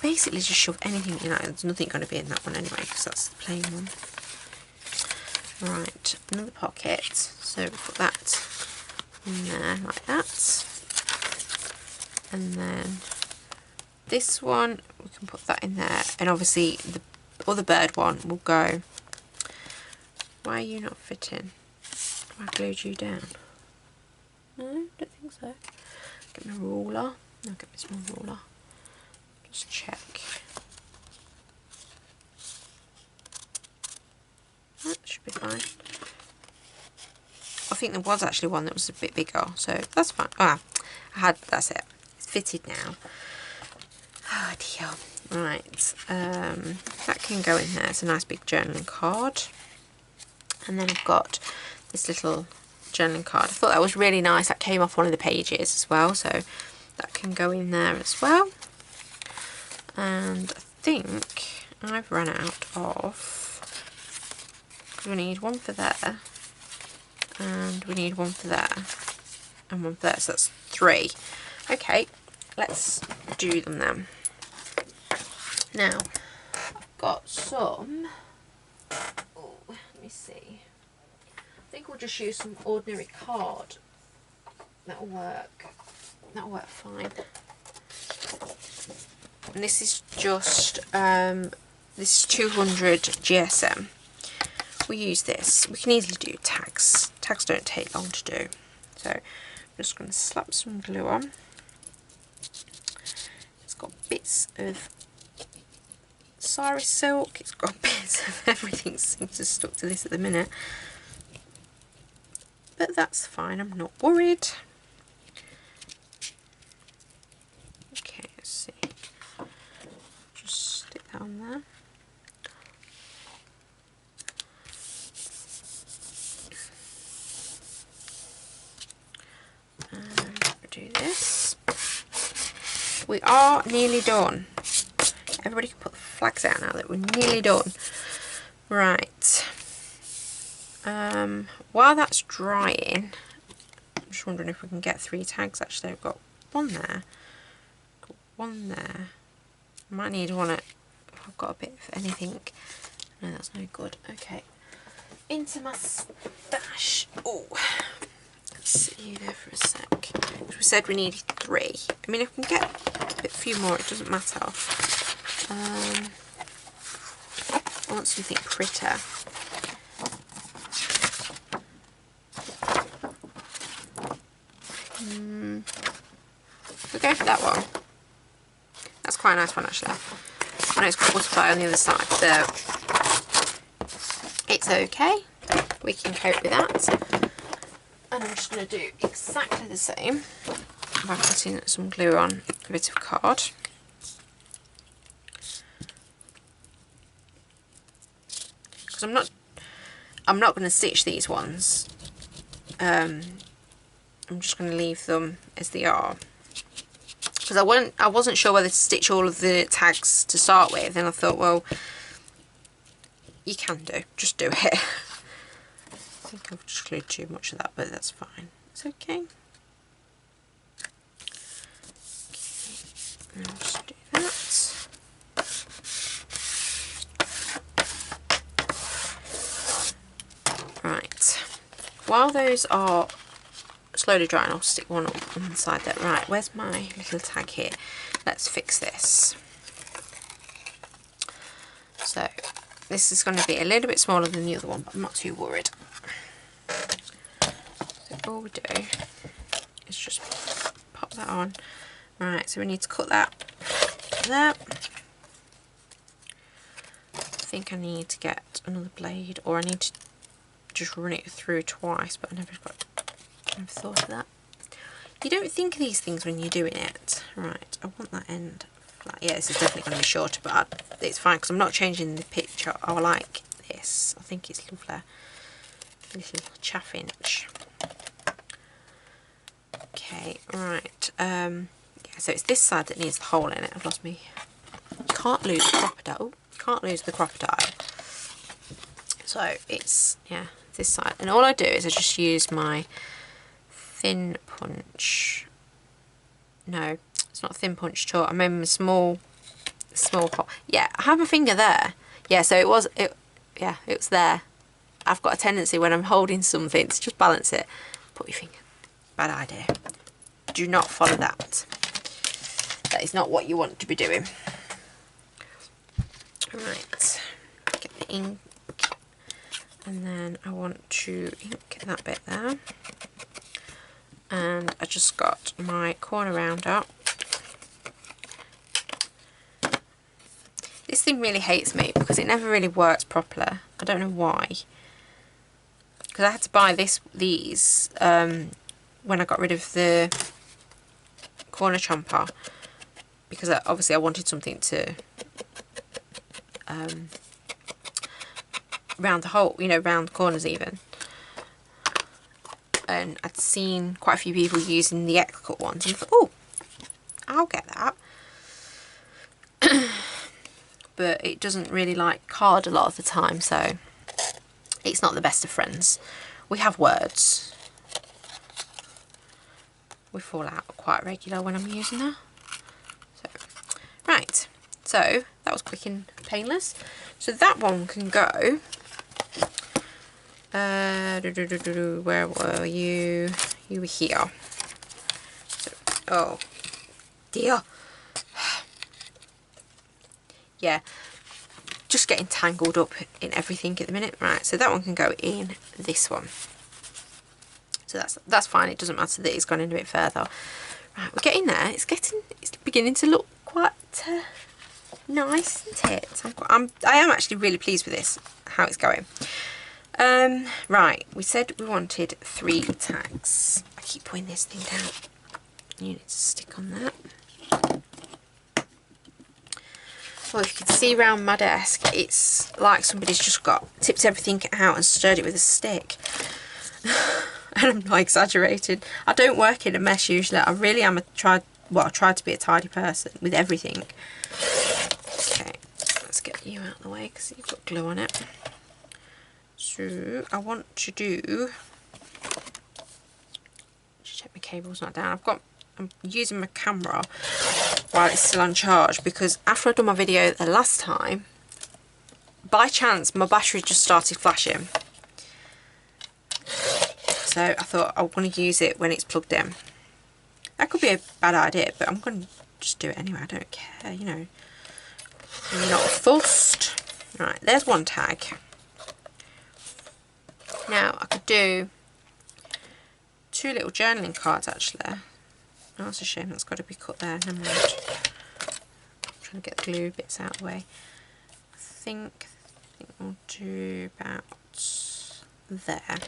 basically just shove anything in. There's nothing going to be in that one anyway, because that's the plain one. Right, another pocket. So we put that in there like that. And then this one, we can put that in there. And obviously the other bird one will go. Why are you not fitting? Have I glued you down? No, don't think so. Get my ruler. I'll get my small ruler. Just check. That should be fine. I think there was actually one that was a bit bigger, so that's fine. Ah, that's it. It's fitted now. Oh dear. Right, that can go in there. It's a nice big journaling card. And then I've got this little journaling card. I thought that was really nice. That came off one of the pages as well, so that can go in there as well. And I think I've run out of, we need one for there, and we need one for there, and one for there, so that's 3. Okay, let's do them then. Now, I've got some, oh, let me see, I think we'll just use some ordinary card. That'll work fine. And this is just, this is 200 GSM. We use this. We can easily do tags. Tags don't take long to do. So I'm just going to slap some glue on. It's got bits of Cyrus silk. It's got bits of everything seems to stuck to this at the minute. But that's fine. I'm not worried. Okay, let's see. Just stick that on there. Do this. We are nearly done. Everybody can put the flags out now that we're nearly done. Right. While that's drying, I'm just wondering if we can get 3 tags. Actually, I've got one there, got one there. I might need one at, I've got a bit of anything. No, that's no good. Okay, into my stash. Oh, let's sit you there for a sec. We said we needed 3. I mean, if we can get a few more, it doesn't matter. I want something prettier. We'll go for that one. That's quite a nice one actually. I know it's got butterfly on the other side, so it's okay. We can cope with that. And I'm just going to do exactly the same by putting some glue on a bit of card. Because I'm not going to stitch these ones. I'm just going to leave them as they are. Because I wasn't sure whether to stitch all of the tags to start with, and I thought, well, you can just do it. I think I've just glued too much of that, but that's fine. It's okay. I'll just do that. Right. While those are slowly drying, I'll stick one up on the side there. Right, where's my little tag here? Let's fix this. So this is going to be a little bit smaller than the other one, but I'm not too worried. So all we do is just pop that on. Right, so we need to cut that there. I think I need to get another blade, or I need to just run it through twice, but I never thought of that. You don't think of these things when you're doing it. Right, I want that end flat. Yeah, this is definitely going to be shorter, but it's fine because I'm not changing the picture. I like this. I think it's lovely. Little chaff inch. Okay, right. Yeah, so it's this side that needs the hole in it. I've lost me. Can't lose the crocodile. Can't lose the crocodile. So it's, yeah, this side. And all I do is I just use my thin punch. No, it's not thin punch tool. I mean small hole. Yeah, I have my finger there. Yeah, so it was there. I've got a tendency when I'm holding something to just balance it. Put your finger. Bad idea. Do not follow that. That is not what you want to be doing. Right. Get the ink. And then I want to ink that bit there. And I just got my corner rounder. This thing really hates me because it never really works properly. I don't know why. Because I had to buy these when I got rid of the corner chomper, because obviously I wanted something to round the hole, you know, round the corners even. And I'd seen quite a few people using the X-cut ones, and I thought, oh, I'll get that. But it doesn't really like card a lot of the time, so it's not the best of friends. We have words. We fall out quite regular when I'm using her. So, right, so that was quick and painless. So that one can go. Where were you? You were here. So, oh dear. Yeah, just getting tangled up in everything at the minute. Right, so that one can go in this one. So that's fine. It doesn't matter that it's gone in a bit further. Right, we're getting there. It's beginning to look quite nice, isn't it? I am actually really pleased with this, how it's going. Right, we said we wanted 3 tags. I keep putting this thing down. You need to stick on that. Well, you can see around my desk, it's like somebody's just tipped everything out and stirred it with a stick. And I'm not exaggerating. I don't work in a mess usually. I really am I try to be a tidy person with everything. Okay, let's get you out of the way because you've got glue on it. So I want to do, just check my cable's not down. I'm using my camera while it's still on charge, because after I'd done my video the last time, by chance my battery just started flashing. So I thought I want to use it when it's plugged in. That could be a bad idea, but I'm going to just do it anyway. I don't care, you know. I'm not fussed. Right, there's one tag. Now I could do 2 little journaling cards actually. Oh, that's a shame, that's got to be cut there. Never mind. I'm trying to get the glue bits out of the way. I think we'll do about there.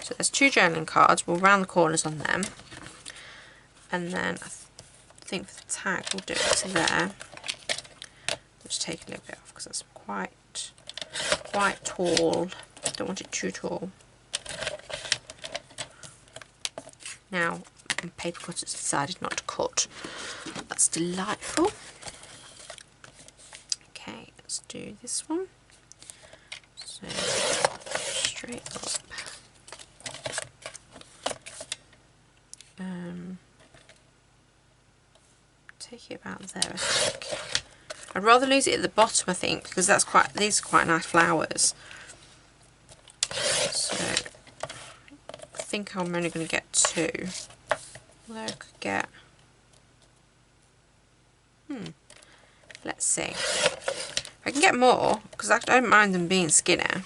So there's 2 journaling cards. We'll round the corners on them. And then I think for the tag we'll do it to there. Just take a little bit off because that's quite tall. Don't want it too tall. Now, my paper cutters decided not to cut. That's delightful. Okay, let's do this one. So, straight up. Take it about there, I think. I'd rather lose it at the bottom, I think, because these are quite nice flowers. So I think I'm only going to get 2. Although I could get. Let's see. If I can get more, because I don't mind them being skinner,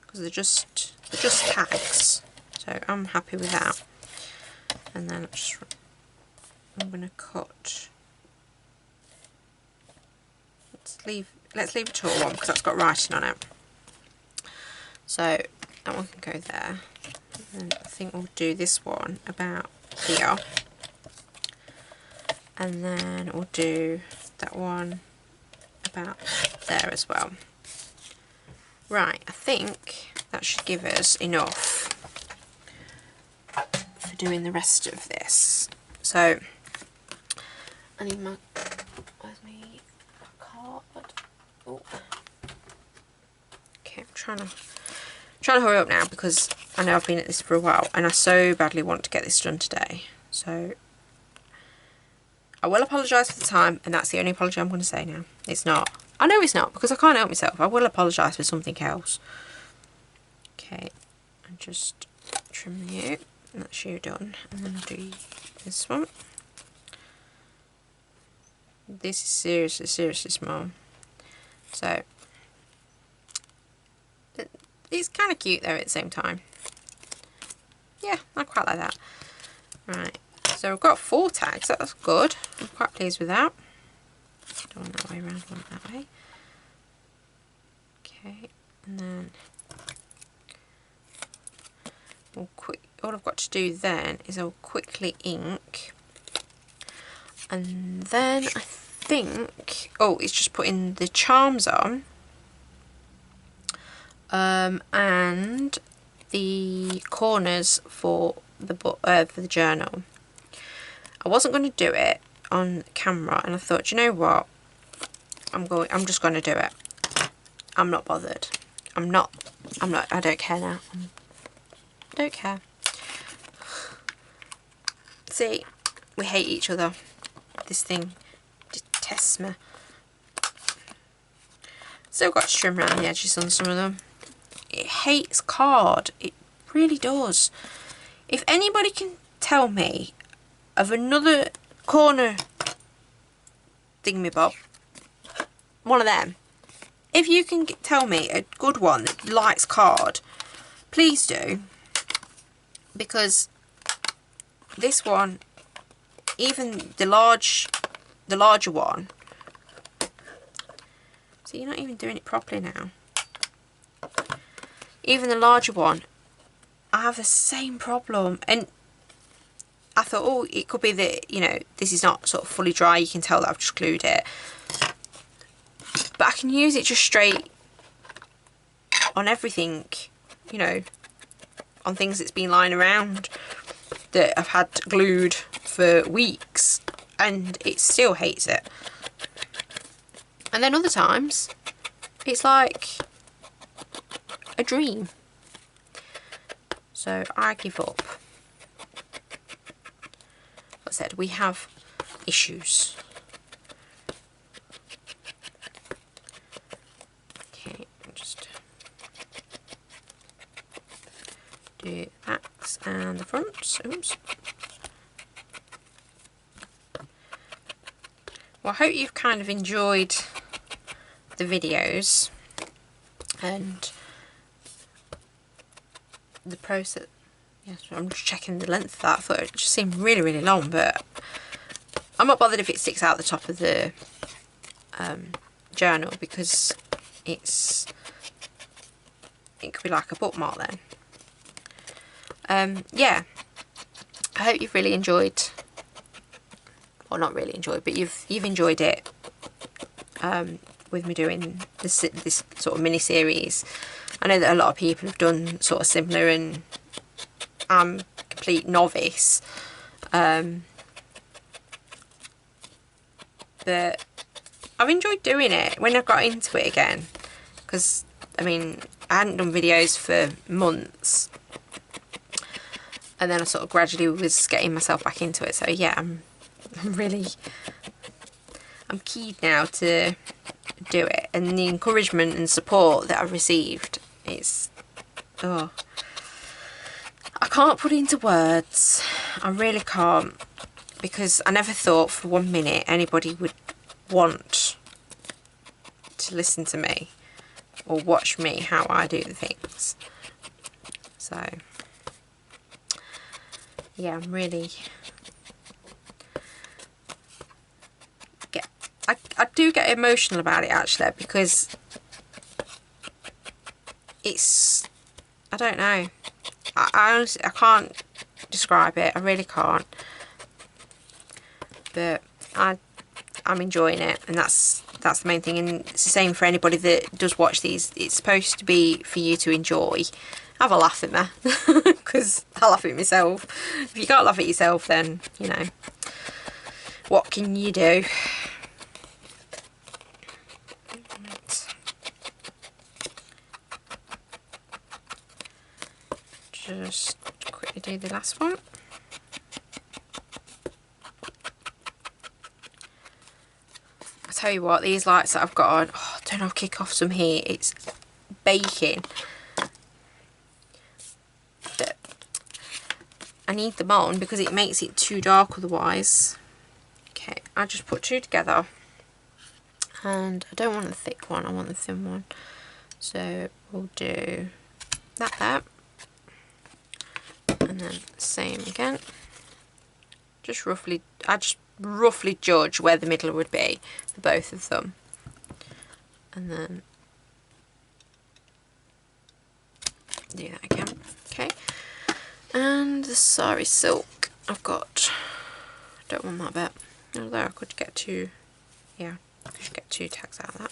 because they're just tags. So I'm happy with that. And then I'm going to cut. Let's leave a tall one because that's got writing on it. So that one can go there. And I think we'll do this one about here. And then we'll do that one about there as well. Right, I think that should give us enough for doing the rest of this. So I need my card. Oh. Okay, I'm trying to hurry up now because I know I've been at this for a while and I so badly want to get this done today. So I will apologise for the time, and that's the only apology I'm going to say now. It's not. I know it's not because I can't help myself. I will apologise for something else. Okay, and just trim you, and that's you done. And then I'll do this one. This is seriously small. So it's kind of cute though at the same time. Yeah, I quite like that. Right, so we've got 4 tags. That's good. I'm quite pleased with that. Don't want that way around, I want that way. Okay, and then all I've got to do then is I'll quickly ink, and then I think, oh, it's just putting the charms on, and the corners for the book, for the journal. I wasn't going to do it on camera, and I thought, you know what, I'm just going to do it. I'm not bothered. I don't care now. I don't care. See, we hate each other. This thing detests me. Still got to trim around the edges on some of them. It hates card. It really does. If anybody can tell me of another corner thingamabob, one of them, if you can tell me a good one that likes card, please do. Because this one, even the larger one, so you're not even doing it properly now. Even the larger one, I have the same problem, and I thought, oh, it could be that, you know, this is not sort of fully dry. You can tell that I've just glued it, but I can use it just straight on everything, you know, on things that's been lying around that I've had glued for weeks, and it still hates it. And then other times it's like a dream. So I give up. Like I said, we have issues. Okay, I'll just do the backs and the fronts. Oops. Well, I hope you've kind of enjoyed the videos and the process. Yes, I'm just checking the length of that. I thought it just seemed really, really long, but I'm not bothered if it sticks out the top of the journal, because it could be like a bookmark then. yeah, I hope you've really enjoyed, well, not really enjoyed, but you've enjoyed it with me doing this sort of mini series. I know that a lot of people have done sort of similar, and I'm a complete novice, but I've enjoyed doing it when I got into it again, because I mean, I hadn't done videos for months, and then I sort of gradually was getting myself back into it. So yeah, I'm keen now to do it, and the encouragement and support that I've received is, oh, I can't put it into words. I really can't, because I never thought for 1 minute anybody would want to listen to me or watch me how I do the things. So yeah, I'm really I do get emotional about it actually, because it's, I don't know, I honestly, I can't describe it, I really can't, but I'm enjoying it, and that's the main thing. And it's the same for anybody that does watch these. It's supposed to be for you to enjoy. Have a laugh at me, because I laugh at myself. If you can't laugh at yourself, then, you know, what can you do? Just quickly do the last one. I tell you what, these lights that I've got on, oh, don't know, kick off some heat. It's baking. But I need them on because it makes it too dark otherwise. Okay, I just put two together, and I don't want the thick one, I want the thin one. So we'll do that there, and then same again. Just roughly, I just roughly judge where the middle would be for both of them, and then do that again. Okay, and the sari silk I've got, don't want that bit, although I could get two, yeah, I could get 2 tags out of that.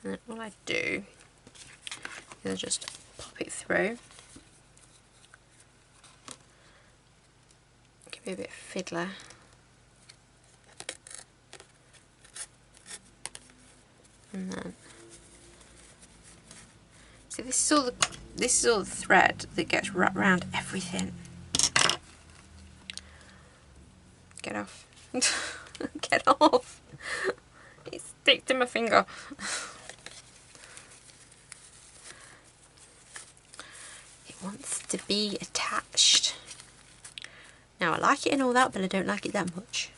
And then all I do is I just pop it through. Give it a bit of fiddler. And then, see, this is all the thread that gets wrapped around everything. Get off. Get off. It's stick to my finger. It wants to be attached. Now, I like it and all that, but I don't like it that much.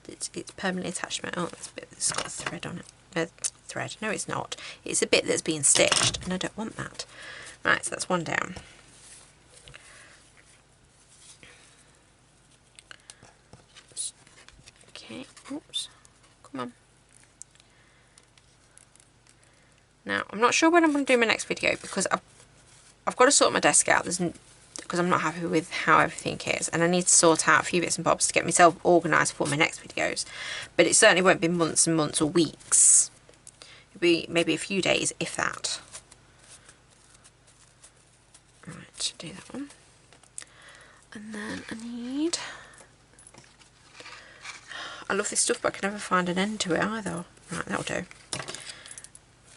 It's permanently attached to my, oh, it's a bit that's got a thread on it. Thread. No, it's not. It's a bit that's being stitched, and I don't want that. Right, so that's one down. Okay, oops, come on. Now, I'm not sure when I'm going to do my next video, because I've got to sort my desk out, because I'm not happy with how everything is, and I need to sort out a few bits and bobs to get myself organised for my next videos. But it certainly won't be months and months or weeks. It'll be maybe a few days, if that. Right, do that one. And then I need, I love this stuff, but I can never find an end to it either. Right, that'll do.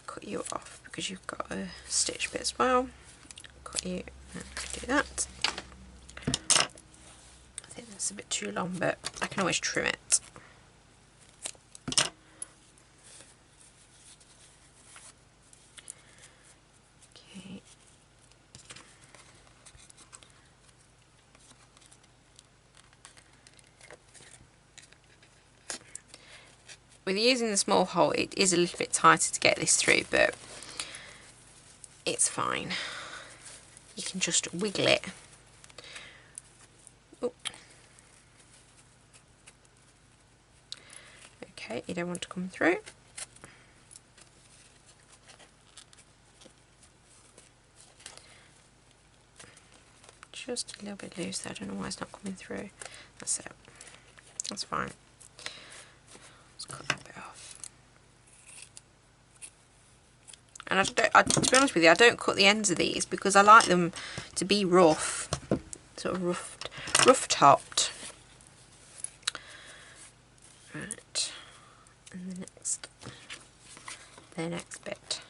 Cut you off because you've got a stitch bit as well. Cut you, and do that. I think that's a bit too long, but I can always trim it. Okay. With using the small hole, it is a little bit tighter to get this through, but it's fine. You can just wiggle it. Oh. Okay, you don't want to come through. just a little bit loose there. I don't know why it's not coming through. That's it. That's fine. Let's cut that bit off. And to be honest with you, I don't cut the ends of these because I like them to be rough, sort of rough topped. Right, and the next bit.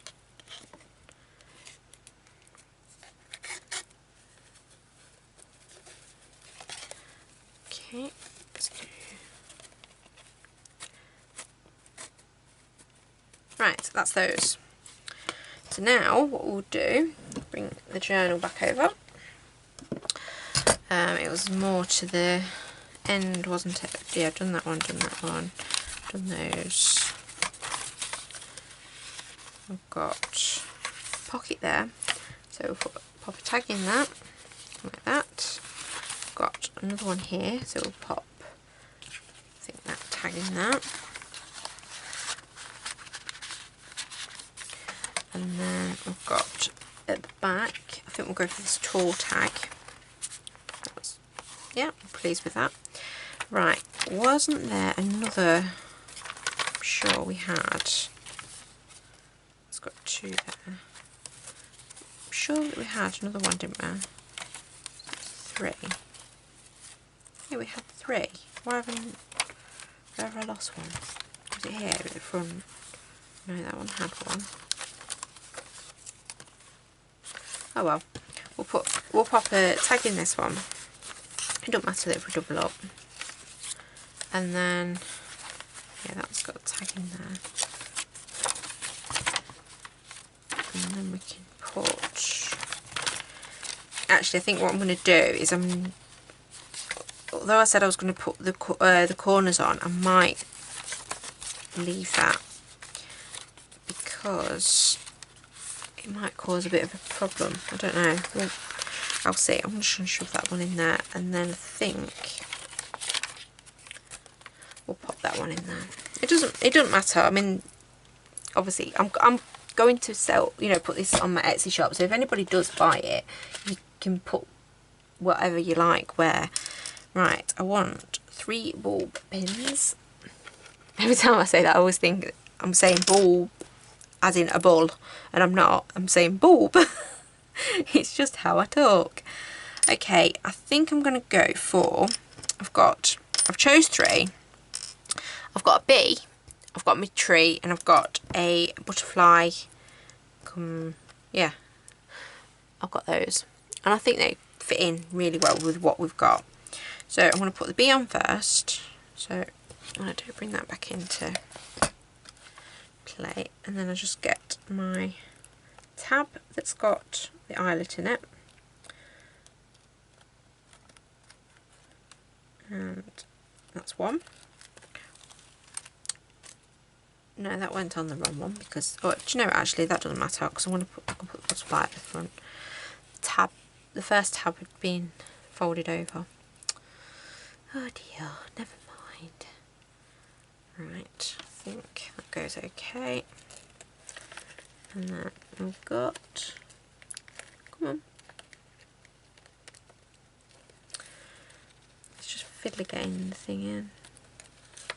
Okay, let's do. Right, so that's those. So now what we'll do, bring the journal back over. It was more to the end, wasn't it? Yeah, I've done that one, done those. I've got a pocket there, so we'll pop a tag in that, like that. Got another one here, so we'll pop, I think, that tag in that. And then I've got at the back, I think we'll go for this tall tag. Yeah, I'm pleased with that. Right, wasn't there another, I'm sure we had, it's got two there. I'm sure that we had another one, didn't we? 3. Yeah, we had 3. Where have I lost one? Was it here at the front? No, that one had one. Oh well, we'll pop a tag in this one. It don't matter if we double up. And then, yeah, that's got a tag in there. And then we can put, actually I think what I'm going to do is although I said I was going to put the corners on, I might leave that because it might cause a bit of a problem. I don't know. Well, I'll see. I'm just going to shove that one in there, and then I think we'll pop that one in there. It doesn't matter. I mean, obviously, I'm going to sell, put this on my Etsy shop. So if anybody does buy it, you can put whatever you like where. Right, I want 3 bulb pins. Every time I say that, I always think I'm saying bulb as in a bull, and I'm not. I'm saying bulb. It's just how I talk. Okay, I think I'm going to go for, I've chose 3. I've got a bee, I've got my tree, and I've got a butterfly. Yeah, I've got those. And I think they fit in really well with what we've got. So I'm going to put the bee on first. So I'm going to bring that back into play, and then I just get my tab that's got the eyelet in it, and that's one. No, that went on the wrong one because, oh, do you know, actually that doesn't matter because I can put the butterfly at the front. The first tab had been folded over. Oh dear, never mind. Right, I think that goes okay. And then we've got, come on, let's just fiddle again the thing in.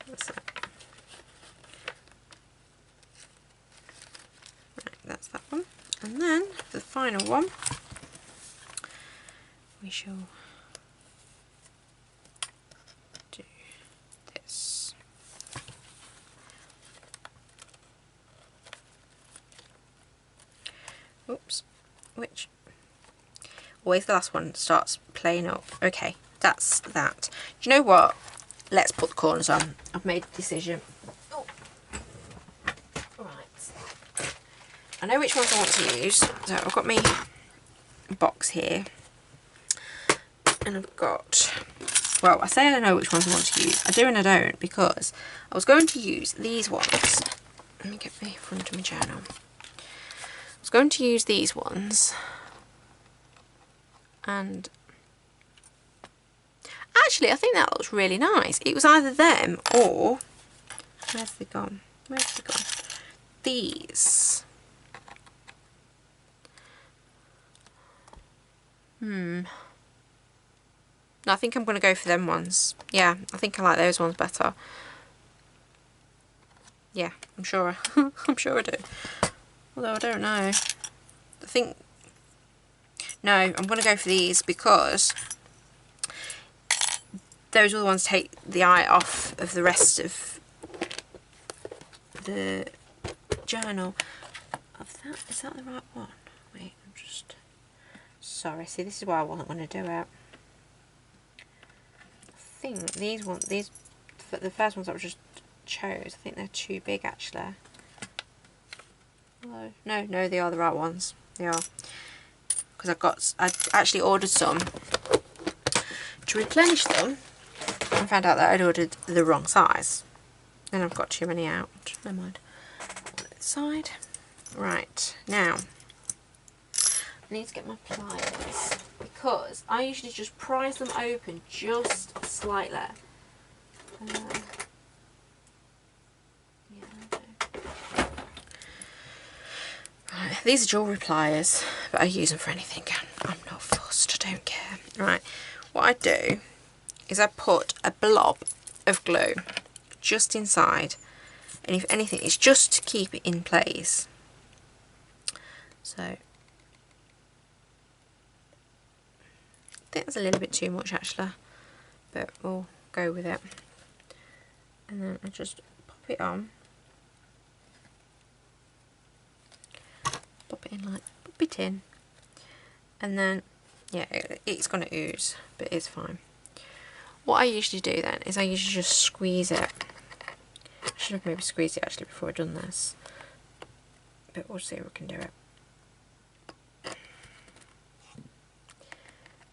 That's it. Right, that's that one. And then the final one, we shall do this. Oops, which, always the last one starts playing up. Okay, that's that. Do you know what? Let's put the corners on. I've made a decision. Oh. Right. I know which ones I want to use. So I've got my box here. And I've got, well, I say I know which ones I want to use. I do and I don't, because I was going to use these ones. Let me get my front of my journal. I was going to use these ones, and actually I think that looks really nice. It was either them or, where's they gone? Where's they gone? These. No, I think I'm going to go for them ones. Yeah, I think I like those ones better. Yeah, I'm sure. I'm sure I do. Although I don't know. I think... No, I'm going to go for these because those are the ones that take the eye off of the rest of the journal. Is that the right one? Wait, I'm just... Sorry, see, this is why I wasn't going to do it. I think these ones, the first ones I just chose, I think they're too big actually. Hello. No, they are the right ones. They are. Because I actually ordered some to replenish them and found out that I'd ordered the wrong size. And I've got too many out. Never mind. On the side. Right, now I need to get my pliers because I usually just prise them open just slightly. Right, these are jewellery pliers, but I use them for anything. I'm not fussed, I don't care. Right, what I do is I put a blob of glue just inside, and if anything, it's just to keep it in place. So I think that's a little bit too much actually, but we'll go with it. And then I just pop it on, pop it in, and then yeah, it's gonna ooze, but it's fine. What I usually do then is I usually just squeeze it. I should have maybe squeezed it actually before I'd done this, but we'll see if we can do it.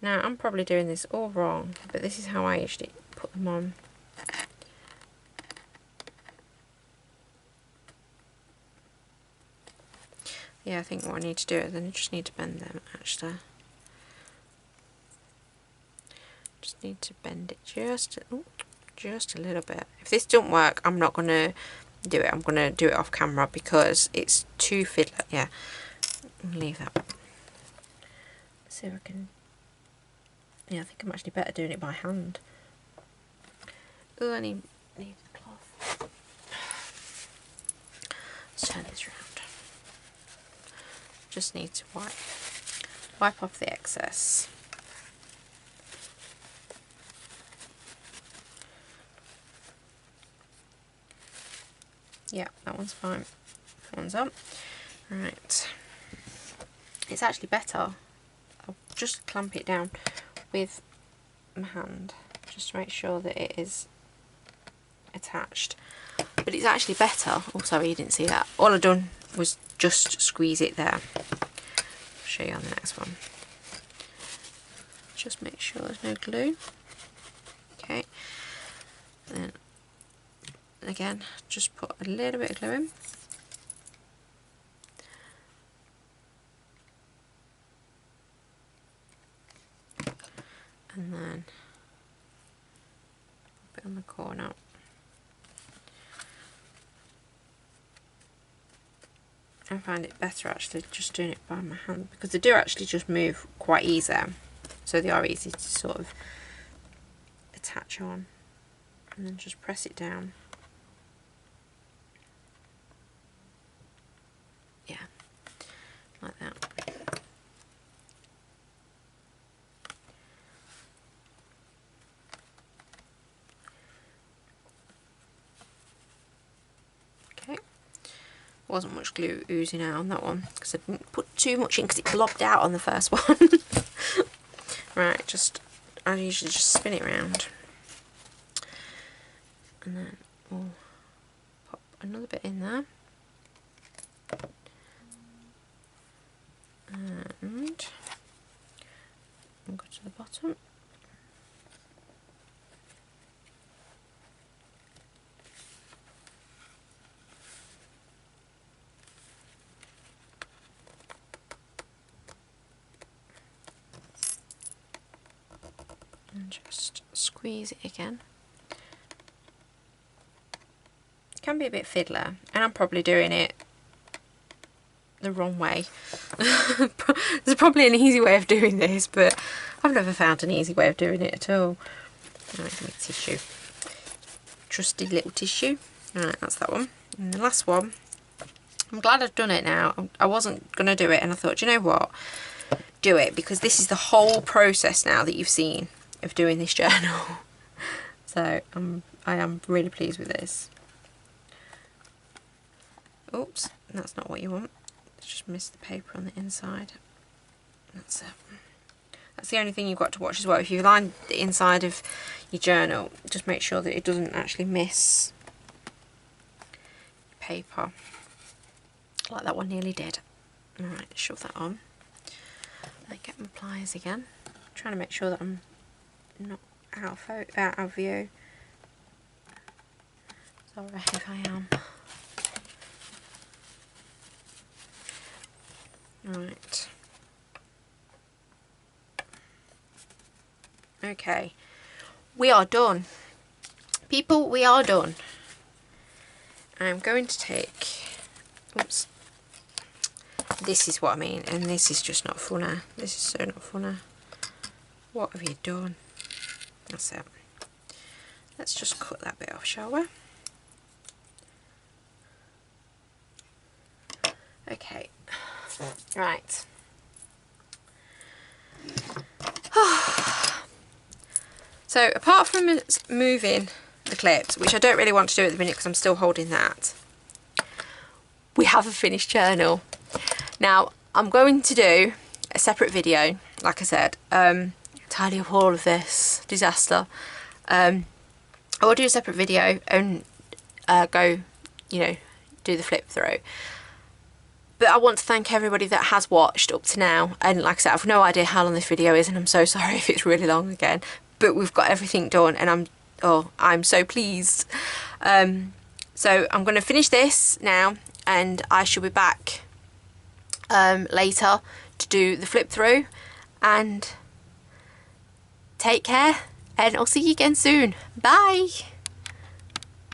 Now, I'm probably doing this all wrong, but this is how I usually put them on. Yeah, I think what I need to do is then I just need to bend them, actually. Just need to bend it just a little bit. If this don't work, I'm not going to do it. I'm going to do it off camera because it's too fiddly. Yeah, I'll leave that. Let's see if I can... Yeah, I think I'm actually better doing it by hand. Oh, I need a cloth. Let's turn this around. Just need to wipe off the excess. Yeah, that one's fine. That one's up. Right. It's actually better. I'll just clamp it down with my hand just to make sure that it is attached. But it's actually better. Oh, sorry, you didn't see that. All I've done was just squeeze it there. I'll show you on the next one. Just make sure there's no glue. Okay. Then again, just put a little bit of glue in. And then put it on the corner. I find it better actually just doing it by my hand because they do actually just move quite easy, so they are easy to sort of attach on, and then just press it down. Yeah, like that. Okay. Wasn't much glue oozing out on that one because I didn't put too much in because it blobbed out on the first one. Right, I usually just spin it round, and then we'll pop another bit in there, and we'll go to the bottom. And just squeeze it again. It can be a bit fiddler, and I'm probably doing it the wrong way. There's probably an easy way of doing this, but I've never found an easy way of doing it at all. Right, give me tissue. Trusty little tissue. Right, that's that one. And the last one, I'm glad I've done it now. I wasn't going to do it, and I thought, you know what? Do it, because this is the whole process now that you've seen of doing this journal. So I am really pleased with this. Oops, that's not what you want. Just missed the paper on the inside. That's it. That's the only thing you've got to watch as well. If you line the inside of your journal, just make sure that it doesn't actually miss paper, like that one nearly did. Alright, shove that on. I get my pliers again. I'm trying to make sure that I'm not out of view. Sorry if I am. Right. Okay. We are done. People, we are done. I'm going to take... Oops. This is what I mean, and this is just not funny. This is so not funny. What have you done? That's it. Let's just cut that bit off, shall we? Okay. Right. So apart from moving the clips, which I don't really want to do at the minute because I'm still holding that, we have a finished journal. Now I'm going to do a separate video, like I said, tidy up all of this disaster. I will do a separate video and go, you know, do the flip through. But I want to thank everybody that has watched up to now, and like I said, I've no idea how long this video is, and I'm so sorry if it's really long again, but we've got everything done, and I'm so pleased. So I'm going to finish this now, and I shall be back later to do the flip through, and take care, and I'll see you again soon. Bye.